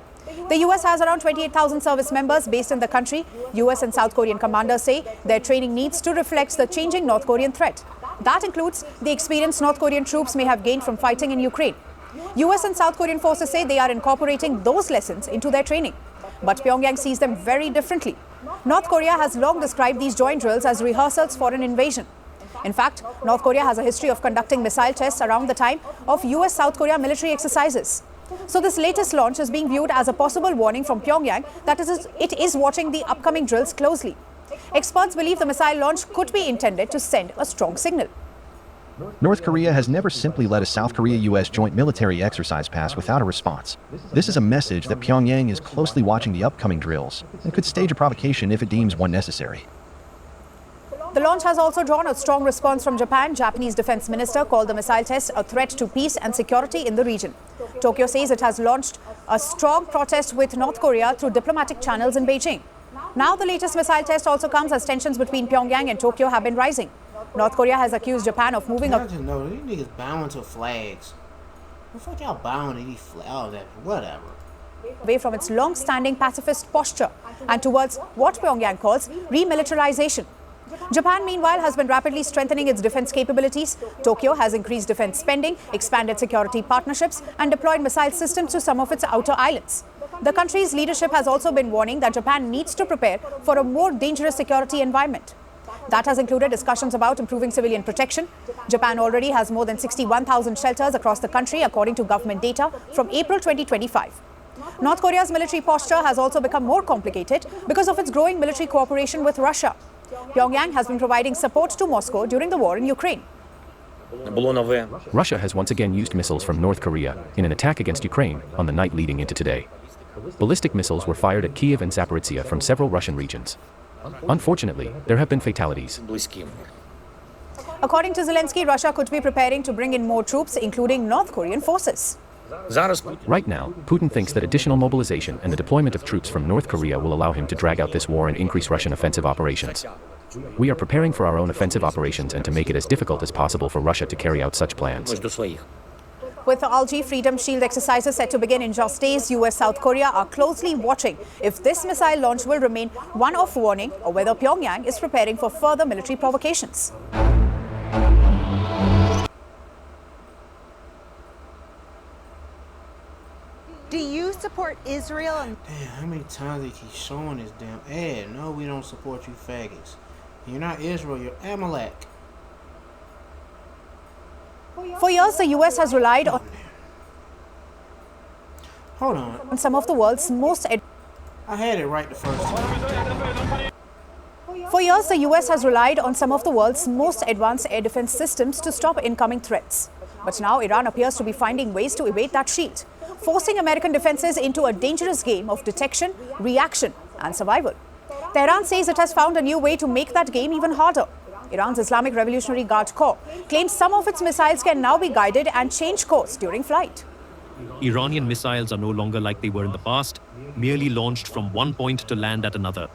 Speaker 6: The US has around 28,000 service members based in the country. US and South Korean commanders say their training needs to reflect the changing North Korean threat. That includes the experience North Korean troops may have gained from fighting in Ukraine. US and South Korean forces say they are incorporating those lessons into their training. But Pyongyang sees them very differently. North Korea has long described these joint drills as rehearsals for an invasion. In fact, North Korea has a history of conducting missile tests around the time of US-South Korea military exercises. So this latest launch is being viewed as a possible warning from Pyongyang that it is watching the upcoming drills closely. Experts believe the missile launch could be intended to send a strong signal.
Speaker 7: North Korea has never simply let a South Korea-US joint military exercise pass without a response. This is a message that Pyongyang is closely watching the upcoming drills and could stage a provocation if it deems one necessary.
Speaker 6: The launch has also drawn a strong response from Japan. Japanese Defense Minister called the missile test a threat to peace and security in the region. Tokyo says it has launched a strong protest with North Korea through diplomatic channels in Beijing. Now the latest missile test also comes as tensions between Pyongyang and Tokyo have been rising. North Korea has accused Japan of moving
Speaker 1: I just know these niggas bowing to flags. What the fuck y'all bowing to these flags? Oh, that whatever.
Speaker 6: Away from its long-standing pacifist posture and towards what Pyongyang calls remilitarization. Japan, meanwhile, has been rapidly strengthening its defense capabilities. Tokyo has increased defense spending, expanded security partnerships, and deployed missile systems to some of its outer islands. The country's leadership has also been warning that Japan needs to prepare for a more dangerous security environment. That has included discussions about improving civilian protection. Japan already has more than 61,000 shelters across the country, according to government data from April 2025. North Korea's military posture has also become more complicated because of its growing military cooperation with Russia. Pyongyang has been providing support to Moscow during the war in Ukraine.
Speaker 19: Russia has once again used missiles from North Korea in an attack against Ukraine on the night leading into today. Ballistic missiles were fired at Kiev and Zaporizhia from several Russian regions. Unfortunately, there have been fatalities.
Speaker 6: According to Zelensky, Russia could be preparing to bring in more troops, including North Korean forces.
Speaker 19: Right now, Putin thinks that additional mobilization and the deployment of troops from North Korea will allow him to drag out this war and increase Russian offensive operations. We are preparing for our own offensive operations and to make it as difficult as possible for Russia to carry out such plans.
Speaker 6: With the Algae Freedom Shield exercises set to begin in just days, US South Korea are closely watching if this missile launch will remain one of warning or whether Pyongyang is preparing for further military provocations.
Speaker 9: Do you support Israel? And
Speaker 1: damn, how many times they keep showing this damn ad? No, we don't support you faggots. You're not Israel, you're Amalek.
Speaker 6: For years, the US has relied on some of the world's most
Speaker 1: I had it right the first time.
Speaker 6: For years, the US has relied on some of the world's most advanced air defense systems to stop incoming threats. But now Iran appears to be finding ways to evade that shield, forcing American defenses into a dangerous game of detection, reaction, and survival. Tehran says it has found a new way to make that game even harder. Iran's Islamic Revolutionary Guard Corps claims some of its missiles can now be guided and change course during flight.
Speaker 20: Iranian missiles are no longer like they were in the past, merely launched from one point to land at another.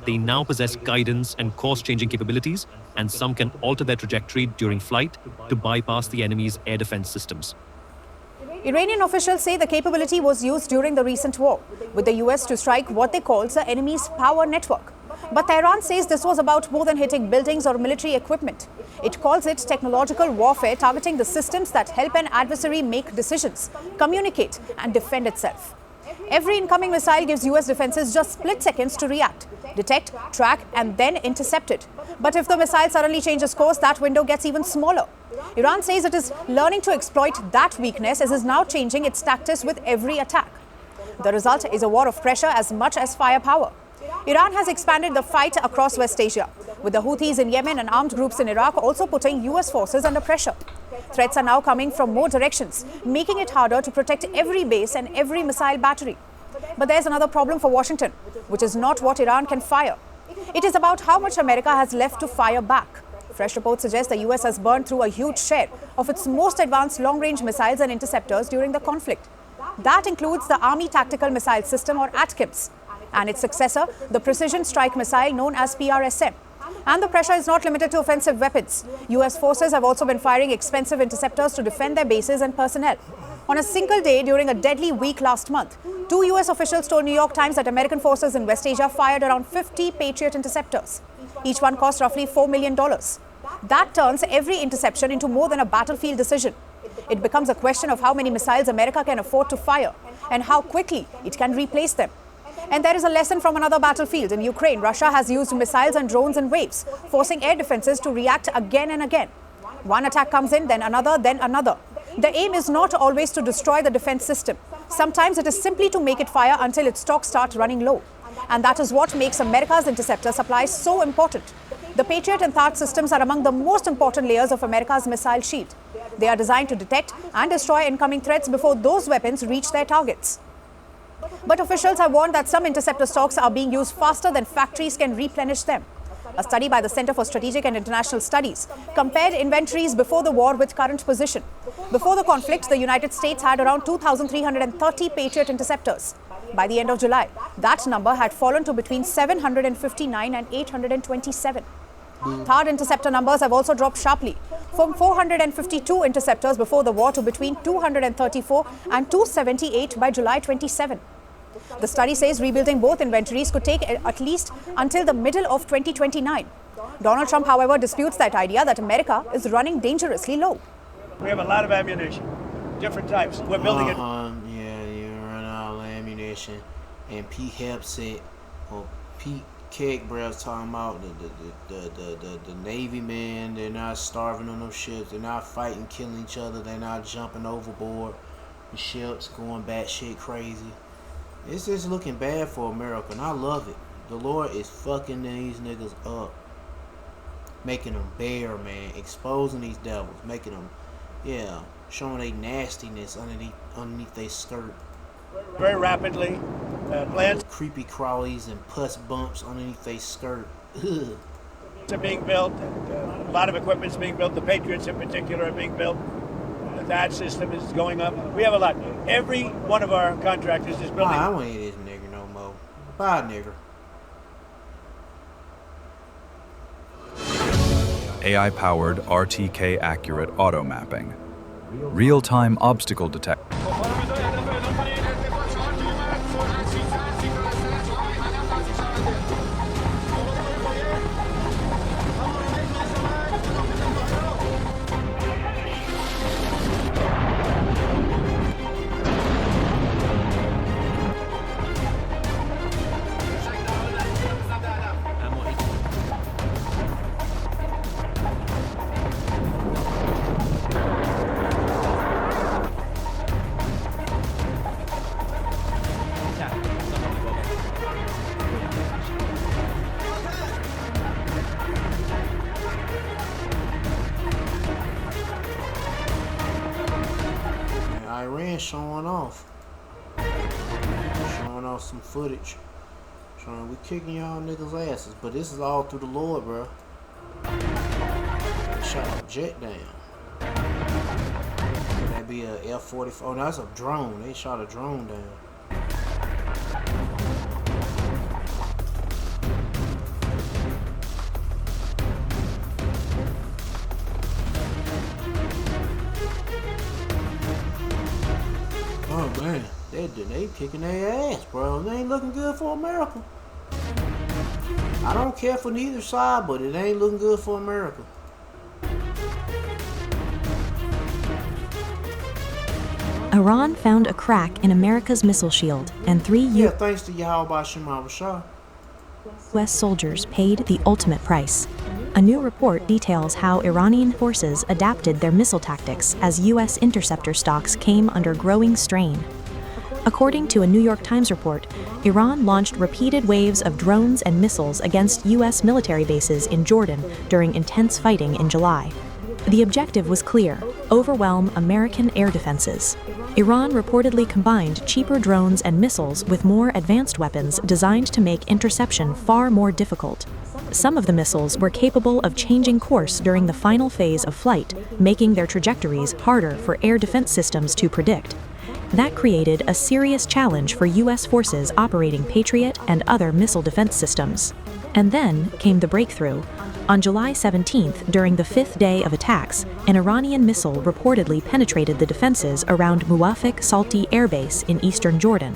Speaker 20: They now possess guidance and course-changing capabilities, and some can alter their trajectory during flight to bypass the enemy's air defense systems.
Speaker 6: Iranian officials say the capability was used during the recent war, with the US to strike what they call the enemy's power network. But Tehran says this was about more than hitting buildings or military equipment. It calls it technological warfare, targeting the systems that help an adversary make decisions, communicate, and defend itself. Every incoming missile gives US defenses just split seconds to react, detect, track, and then intercept it. But if the missile suddenly changes course, that window gets even smaller. Iran says it is learning to exploit that weakness as it is now changing its tactics with every attack. The result is a war of pressure as much as firepower. Iran has expanded the fight across West Asia, with the Houthis in Yemen and armed groups in Iraq also putting US forces under pressure. Threats are now coming from more directions, making it harder to protect every base and every missile battery. But there's another problem for Washington, which is not what Iran can fire. It is about how much America has left to fire back. Fresh reports suggest the US has burned through a huge share of its most advanced long-range missiles and interceptors during the conflict. That includes the Army Tactical Missile System, or ATACMS, and its successor, the Precision Strike Missile known as PRSM. And the pressure is not limited to offensive weapons. US forces have also been firing expensive interceptors to defend their bases and personnel. On a single day during a deadly week last month, 2 U.S. officials told New York Times that American forces in West Asia fired around 50 Patriot interceptors. Each one cost roughly $4 million. That turns every interception into more than a battlefield decision. It becomes a question of how many missiles America can afford to fire and how quickly it can replace them. And there is a lesson from another battlefield. In Ukraine, Russia has used missiles and drones in waves, forcing air defenses to react again and again. One attack comes in, then another, then another. The aim is not always to destroy the defense system. Sometimes it is simply to make it fire until its stock starts running low. And that is what makes America's interceptor supply so important. The Patriot and THAAD systems are among the most important layers of America's missile shield. They are designed to detect and destroy incoming threats before those weapons reach their targets. But officials have warned that some interceptor stocks are being used faster than factories can replenish them. A study by the Center for Strategic and International Studies compared inventories before the war with current position. Before the conflict, the United States had around 2,330 Patriot interceptors. By the end of July, that number had fallen to between 759 and 827. THAAD interceptor numbers have also dropped sharply, from 452 interceptors before the war to between 234 and 278 by July 27. The study says rebuilding both inventories could take at least until the middle of 2029. Donald Trump, however, disputes that idea that America is running dangerously low.
Speaker 21: We have a lot of ammunition, different types. We're building it.
Speaker 1: Yeah, you run out of ammunition. And Pete Hegseth, or Pete Kegbre's talking about the Navy men. They're not starving on those ships. They're not fighting, killing each other. They're not jumping overboard. The ships going batshit crazy. It's just looking bad for America, and I love it. The Lord is fucking these niggas up. Making them bare, man. Exposing these devils. Making them, yeah, showing their nastiness underneath their skirt.
Speaker 21: Very rapidly. Plans
Speaker 1: creepy crawlies and pus bumps underneath their skirt. Ugh.
Speaker 21: Are being built. A lot of equipment is being built. The Patriots in particular are being built. The THAAD system is going up. We have a lot. Every one of our contractors is building.
Speaker 1: I don't need this nigger no more. Bye, nigger.
Speaker 13: AI-powered RTK accurate auto mapping. Real-time obstacle detection.
Speaker 1: Iran showing off some footage, showing we kicking y'all niggas asses, but this is all through the Lord, bro. They shot a jet down. That'd be a F-44. Oh, no, that's a drone. They shot a drone down. Oh man, they kicking their ass, bro. It ain't looking good for America. I don't care for neither side, but it ain't looking good for America.
Speaker 8: Iran found a crack in America's missile shield, and three
Speaker 1: thanks to Yahweh Shema Shah.
Speaker 8: U.S. soldiers paid the ultimate price. A new report details how Iranian forces adapted their missile tactics as U.S. interceptor stocks came under growing strain. According to a New York Times report, Iran launched repeated waves of drones and missiles against U.S. military bases in Jordan during intense fighting in July. The objective was clear: overwhelm American air defenses. Iran reportedly combined cheaper drones and missiles with more advanced weapons designed to make interception far more difficult. Some of the missiles were capable of changing course during the final phase of flight, making their trajectories harder for air defense systems to predict. That created a serious challenge for U.S. forces operating Patriot and other missile defense systems. And then came the breakthrough. On July 17th, during the fifth day of attacks, an Iranian missile reportedly penetrated the defenses around Muwafaq Salti Air Base in eastern Jordan.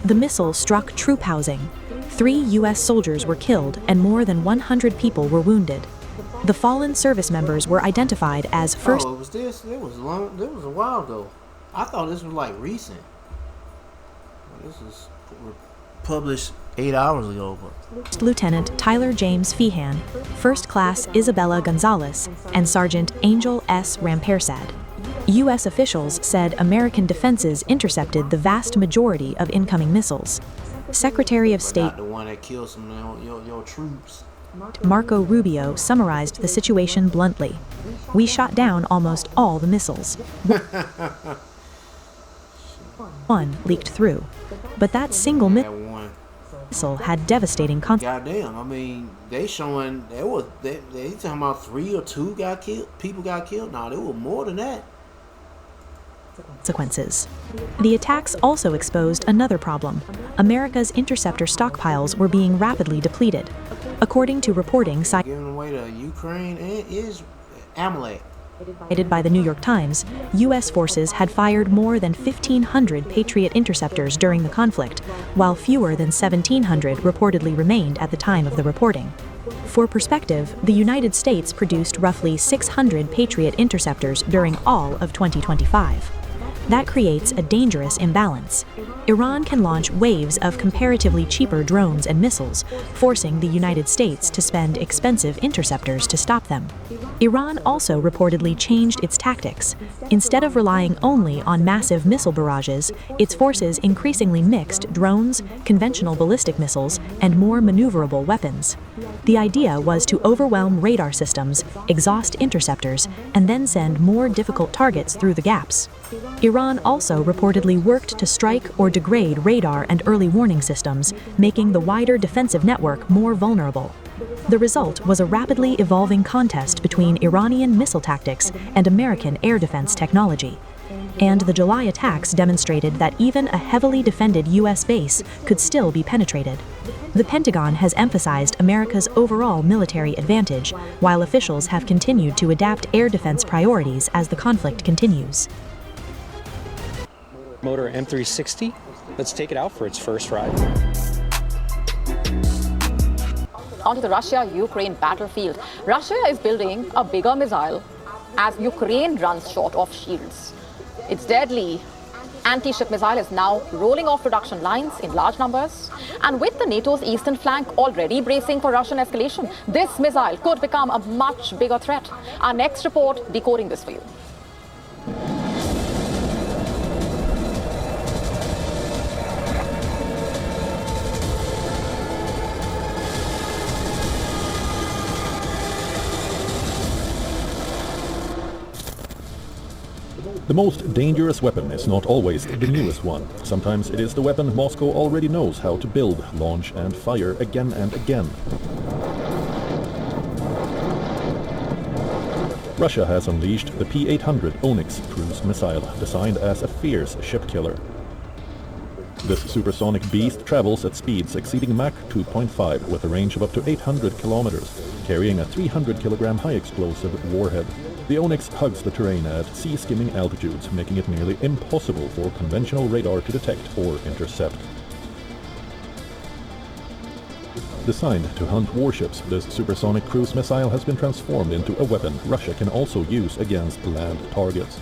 Speaker 8: The missile struck troop housing. 3 U.S. soldiers were killed and more than 100 people were wounded. The fallen service members were identified as first.
Speaker 1: Oh, it was this? It was long. It was a while ago. I thought this was like recent. This was published 8 hours ago. But
Speaker 8: Lieutenant Tyler James Feehan, First Class Isabella Gonzalez, and Sergeant Angel S. Rampersad. U.S. officials said American defenses intercepted the vast majority of incoming missiles. Secretary of State
Speaker 1: the one that killed some of your troops.
Speaker 8: Marco Rubio summarized the situation bluntly. "We shot down almost all the missiles. One leaked through, but that single missile had devastating consequences."
Speaker 1: Goddamn! I mean, they showing they talking about 3 or 2 got killed. People got killed. No, there were more than that.
Speaker 8: The attacks also exposed another problem. America's interceptor stockpiles were being rapidly depleted. According to reporting
Speaker 1: Giving away to Ukraine is Amalek.
Speaker 8: cited by the New York Times, U.S. forces had fired more than 1,500 Patriot interceptors during the conflict, while fewer than 1,700 reportedly remained at the time of the reporting. For perspective, the United States produced roughly 600 Patriot interceptors during all of 2025. That creates a dangerous imbalance. Iran can launch waves of comparatively cheaper drones and missiles, forcing the United States to spend expensive interceptors to stop them. Iran also reportedly changed its tactics. Instead of relying only on massive missile barrages, its forces increasingly mixed drones, conventional ballistic missiles, and more maneuverable weapons. The idea was to overwhelm radar systems, exhaust interceptors, and then send more difficult targets through the gaps. Iran also reportedly worked to strike or degrade radar and early warning systems, making the wider defensive network more vulnerable. The result was a rapidly evolving contest between Iranian missile tactics and American air defense technology. And the July attacks demonstrated that even a heavily defended U.S. base could still be penetrated. The Pentagon has emphasized America's overall military advantage, while officials have continued to adapt air defense priorities as the conflict continues.
Speaker 2: Motor M360. Let's take it out for its first ride.
Speaker 22: Onto the Russia-Ukraine battlefield. Russia is building a bigger missile as Ukraine runs short of shields. Its deadly anti-ship missile is now rolling off production lines in large numbers. And with the NATO's eastern flank already bracing for Russian escalation, this missile could become a much bigger threat. Our next report decoding this for you.
Speaker 23: The most dangerous weapon is not always the newest one. Sometimes it is the weapon Moscow already knows how to build, launch and fire again and again. Russia has unleashed the P-800 Onyx cruise missile, designed as a fierce ship killer. This supersonic beast travels at speeds exceeding Mach 2.5 with a range of up to 800 kilometers, carrying a 300-kilogram high-explosive warhead. The Onyx hugs the terrain at sea-skimming altitudes, making it nearly impossible for conventional radar to detect or intercept. Designed to hunt warships, this supersonic cruise missile has been transformed into a weapon Russia can also use against land targets.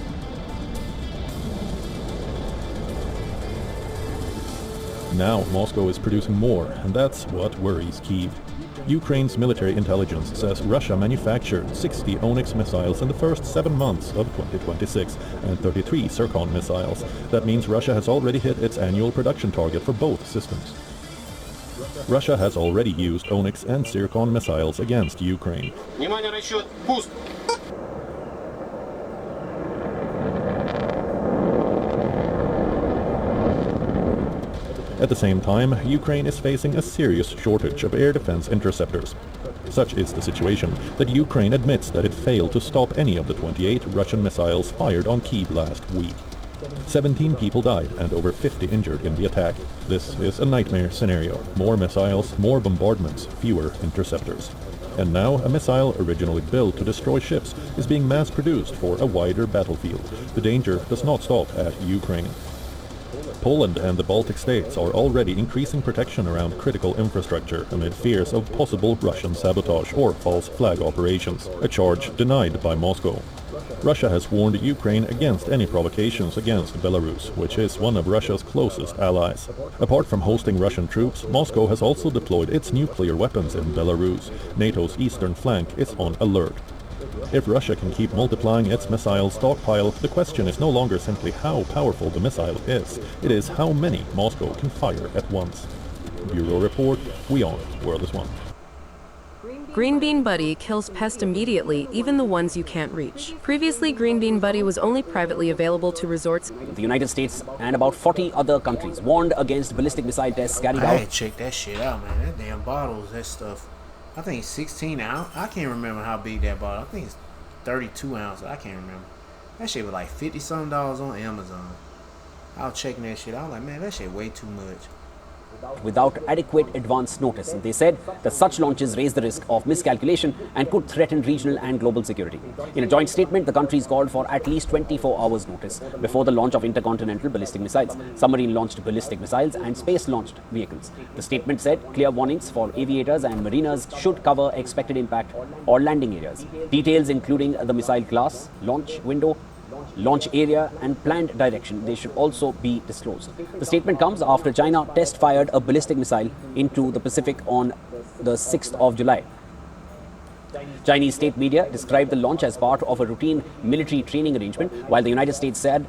Speaker 23: Now Moscow is producing more, and that's what worries Kyiv. Ukraine's military intelligence says Russia manufactured 60 Onyx missiles in the first 7 months of 2026 and 33 Zircon missiles. That means Russia has already hit its annual production target for both systems. Russia has already used Onyx and Zircon missiles against Ukraine. At the same time, Ukraine is facing a serious shortage of air defense interceptors. Such is the situation that Ukraine admits that it failed to stop any of the 28 Russian missiles fired on Kyiv last week. 17 people died and over 50 injured in the attack. This is a nightmare scenario. More missiles, more bombardments, fewer interceptors. And now, a missile originally built to destroy ships is being mass-produced for a wider battlefield. The danger does not stop at Ukraine. Poland and the Baltic states are already increasing protection around critical infrastructure amid fears of possible Russian sabotage or false flag operations, a charge denied by Moscow. Russia has warned Ukraine against any provocations against Belarus, which is one of Russia's closest allies. Apart from hosting Russian troops, Moscow has also deployed its nuclear weapons in Belarus. NATO's eastern flank is on alert. If Russia can keep multiplying its missile stockpile, the question is no longer simply how powerful the missile is, it is how many Moscow can fire at once. Bureau Report, WION, World is One.
Speaker 4: Green Bean Buddy kills pests immediately, even the ones you can't reach. Previously, Green Bean Buddy was only privately available to resorts.
Speaker 5: The United States and about 40 other countries warned against ballistic missile tests carried out.
Speaker 1: I had to check that shit out, man. That damn bottles, that stuff. I think 16 ounce. I can't remember how big that bottle. I think it's 32 ounces. I can't remember. That shit was like $50-something on Amazon. I was checking that shit. I was like, man, that shit way too much.
Speaker 5: Without adequate advance notice. They said that such launches raise the risk of miscalculation and could threaten regional and global security. In a joint statement, the countries called for at least 24 hours notice before the launch of intercontinental ballistic missiles, submarine-launched ballistic missiles and space-launched vehicles. The statement said clear warnings for aviators and mariners should cover expected impact or landing areas. Details including the missile class, launch window, launch area and planned direction, they should also be disclosed. The statement comes after China test-fired a ballistic missile into the Pacific on the 6th of July. Chinese state media described the launch as part of a routine military training arrangement, while the United States said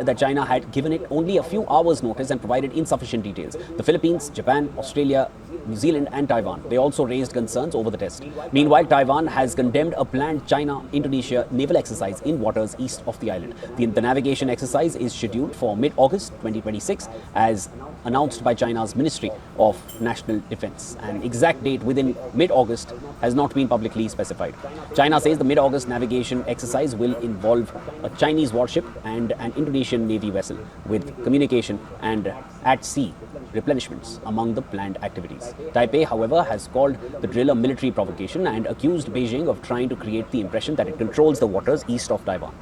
Speaker 5: that China had given it only a few hours' notice and provided insufficient details. The Philippines, Japan, Australia, New Zealand and Taiwan, they also raised concerns over the test. Meanwhile, Taiwan has condemned a planned China-Indonesia naval exercise in waters east of the island. The navigation exercise is scheduled for mid-August 2026 as announced by China's Ministry of National Defense. An exact date within mid-August has not been publicly specified. China says the mid-August navigation exercise will involve a Chinese warship and an Indonesian Navy vessel with communication and at-sea replenishments among the planned activities. Taipei, however, has called the drill a military provocation and accused Beijing of trying to create the impression that it controls the waters east of Taiwan.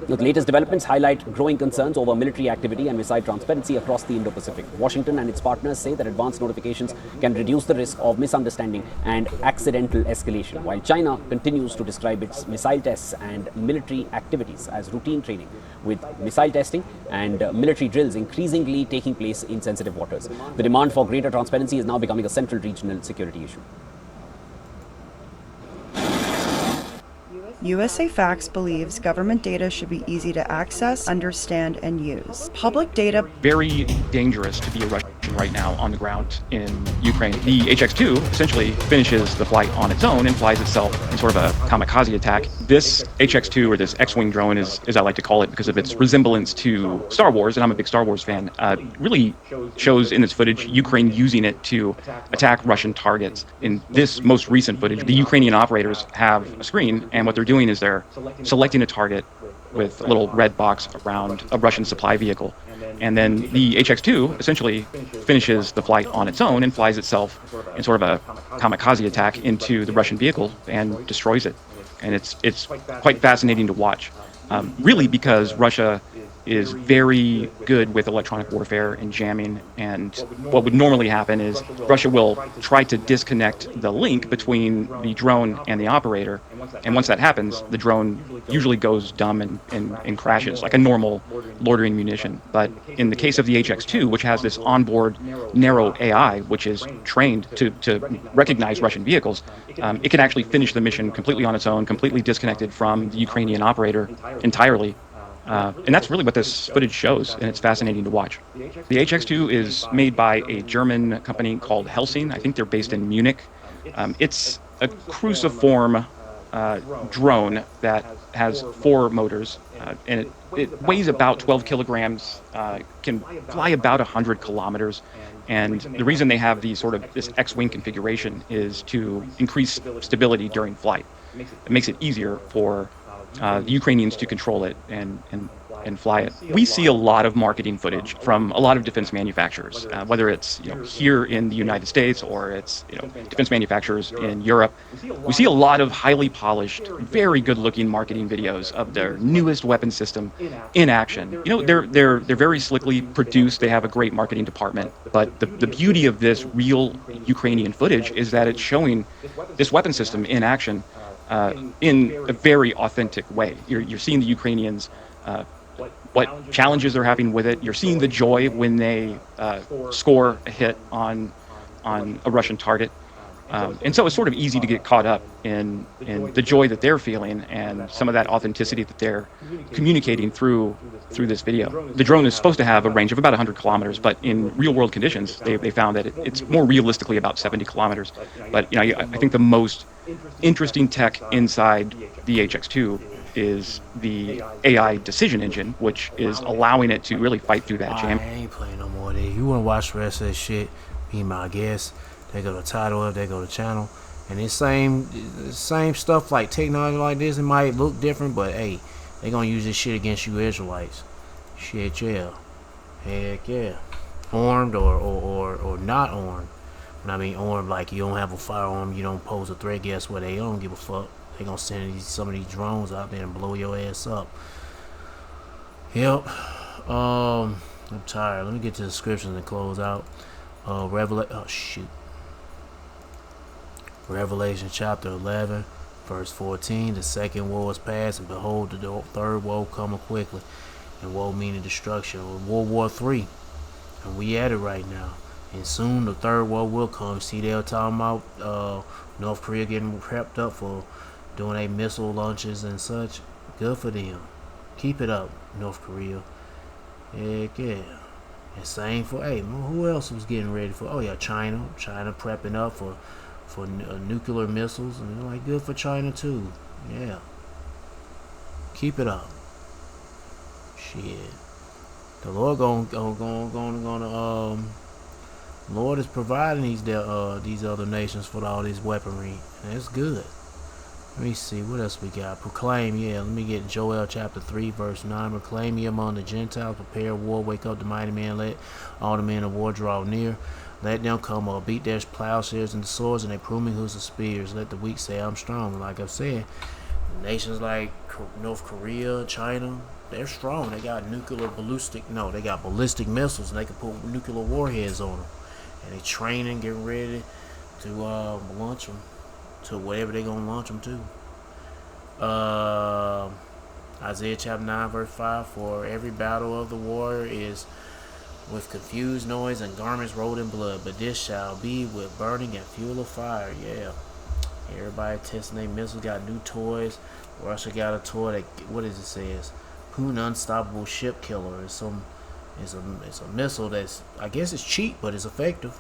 Speaker 5: The latest developments highlight growing concerns over military activity and missile transparency across the Indo-Pacific. Washington and its partners say that advance notifications can reduce the risk of misunderstanding and accidental escalation, while China continues to describe its missile tests and military activities as routine training, with missile testing and military drills increasingly taking place in sensitive waters. The demand for greater transparency is now becoming a central regional security issue.
Speaker 12: USA Facts believes government data should be easy to access, understand, and use. Public data...
Speaker 24: Very dangerous to be a Russian right now on the ground in Ukraine. The HX-2 essentially finishes the flight on its own and flies itself in sort of a kamikaze attack. This HX-2, or this X-Wing drone, as I like to call it because of its resemblance to Star Wars, and I'm a big Star Wars fan, really shows in this footage Ukraine using it to attack Russian targets. In this most recent footage, the Ukrainian operators have a screen, and what they're doing is they're selecting a target with a little red box around a Russian supply vehicle. And then the HX-2 essentially finishes the flight on its own and flies itself in sort of a kamikaze attack into the Russian vehicle and destroys it. And it's quite fascinating to watch, really because Russia is very good with electronic warfare and jamming, and what would normally happen is Russia will try to disconnect the link between the drone and the operator, and once that happens, the drone usually goes dumb and crashes like a normal loitering munition. But in the case of the HX-2, which has this onboard narrow AI, which is trained to recognize Russian vehicles, it can actually finish the mission completely on its own, completely disconnected from the Ukrainian operator entirely. And that's really what this footage shows, and it's fascinating to watch. The HX-2 is made by a German company called Helsing. I think they're based in Munich. It's a cruciform drone that has 4 motors, and it weighs about 12 kilograms, can fly about 100 kilometers. And the reason they have this X-Wing configuration is to increase stability during flight. It makes it easier for the Ukrainians to control it and fly it. We see a lot of marketing footage from a lot of defense manufacturers, whether it's here in the United States or it's defense manufacturers in Europe. We see a lot of highly polished, very good-looking marketing videos of their newest weapon system in action. They're very slickly produced. They have a great marketing department. But the beauty of this real Ukrainian footage is that it's showing this weapon system in action in a very authentic way. You're seeing the Ukrainians. What challenges they're having with it. You're seeing the joy when they score a hit on a Russian target. And so it's sort of easy to get caught up in the joy that they're feeling and some of that authenticity that they're communicating through this video. The drone is supposed to have a range of about 100 kilometers, but in real-world conditions, they found that it's more realistically about 70 kilometers. But I think the most interesting tech inside the HX2 is the AI decision engine, which is allowing it to really fight through that jam.
Speaker 1: I ain't playing no more of this. You want to watch the rest of this shit, be my guest. They go to title up, they go to channel. And it's same stuff like technology like this. It might look different, but hey, they gonna use this shit against you Israelites. Shit, yeah. Heck yeah. Armed or not armed. When I mean armed, like you don't have a firearm, you don't pose a threat, guess what? They don't give a fuck. They gonna send some of these drones out there and blow your ass up. Yep. I'm tired. Let me get to the descriptions and close out. Revelation chapter 11, verse 14. The second woe is past, and behold, the third woe cometh quickly. And woe meaning destruction. World War III. And we at it right now. And soon the third woe will come. See, they're talking about North Korea getting prepped up for doing a missile launches and such. Good for them. Keep it up, North Korea. Heck yeah. And same for, hey, who else was getting ready for? Oh yeah, China. China prepping up for nuclear missiles, and like good for China too. Yeah. Keep it up. Shit. The Lord Lord is providing these other nations for all this weaponry, and it's good. Let me see, what else we got? Proclaim, yeah, let me get Joel chapter 3, verse 9. Proclaim ye among the Gentiles, prepare war, wake up the mighty man, let all the men of war draw near. Let them come up, beat their plowshares and the swords, and their pruning hooks and spears. Let the weak say, I'm strong. Like I've said, nations like North Korea, China, they're strong. They got they got ballistic missiles, and they can put nuclear warheads on them. And they training, getting ready to launch them to whatever they're going to launch them to. Isaiah chapter 9, verse 5, for every battle of the warrior is with confused noise and garments rolled in blood, but this shall be with burning and fuel of fire. Yeah. Everybody testing their missiles, got new toys. Russia got a toy that, what does it says? Putin Unstoppable Ship Killer. It's a missile that's, I guess it's cheap, but it's effective.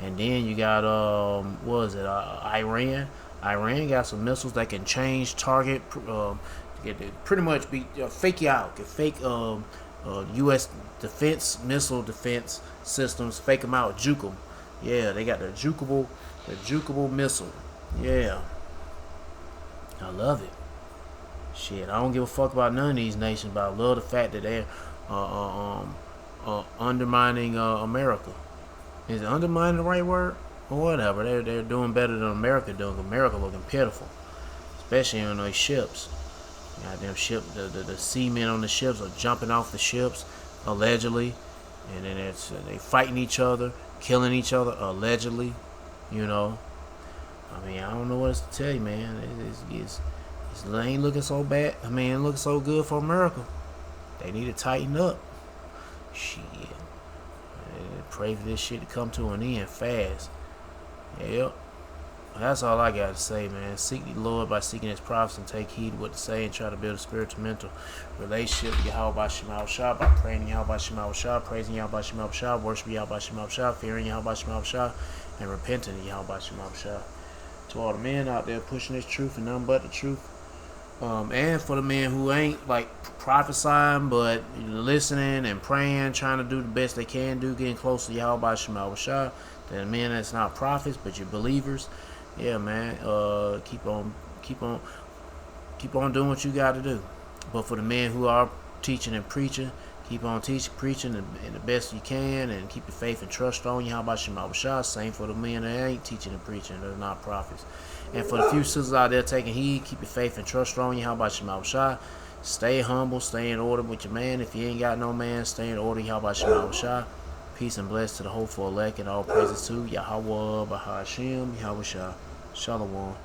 Speaker 1: And then you got what is it? Iran. Iran got some missiles that can change target. Pretty much be fake you out. Can fake U.S. missile defense systems. Fake them out. Juke them. Yeah, they got the jukeable missile. Yeah, I love it. Shit, I don't give a fuck about none of these nations, but I love the fact that they're undermining America. Is undermining the right word? Or whatever. They're doing better than America doing. America looking pitiful, especially on those ships. Goddamn ship. The seamen on the ships are jumping off the ships allegedly, and then they fighting each other, killing each other allegedly. You know. I mean, I don't know what else to tell you, man. It ain't looking so bad. I mean, it looks so good for America. They need to tighten up. Shit. Pray for this shit to come to an end fast. Yep. That's all I got to say, man. Seek the Lord by seeking his prophets and take heed what to say and try to build a spiritual mental relationship with Yahweh Shema Shah by praying Yahweh Shema Shah, praising Yahweh Shema Shah, worshiping Yahweh Shema Shah, fearing Yahweh Shema Shah, and repenting of Yahweh Shema Shah. To all the men out there pushing this truth and nothing but the truth. And for the men who ain't like prophesying but listening and praying, trying to do the best they can do, getting close to Yahweh Shema Shah. The men that's not prophets but you're believers. Yeah, man. Keep on keep on doing what you got to do. But for the men who are teaching and preaching, keep on teaching, preaching, and the best you can, and keep your faith and trust on you. How about Shema Bashar? Same for the men that ain't teaching and preaching. They're not prophets. And for the few sisters out there taking heed, keep your faith and trust on you. How about Shema Bashar? Stay humble, stay in order with your man. If you ain't got no man, stay in order. How about Shema Bashar? Peace and bless to the hopeful elect, and all praises to Yahweh, Bahashem, Yahweh Shah. Shalom.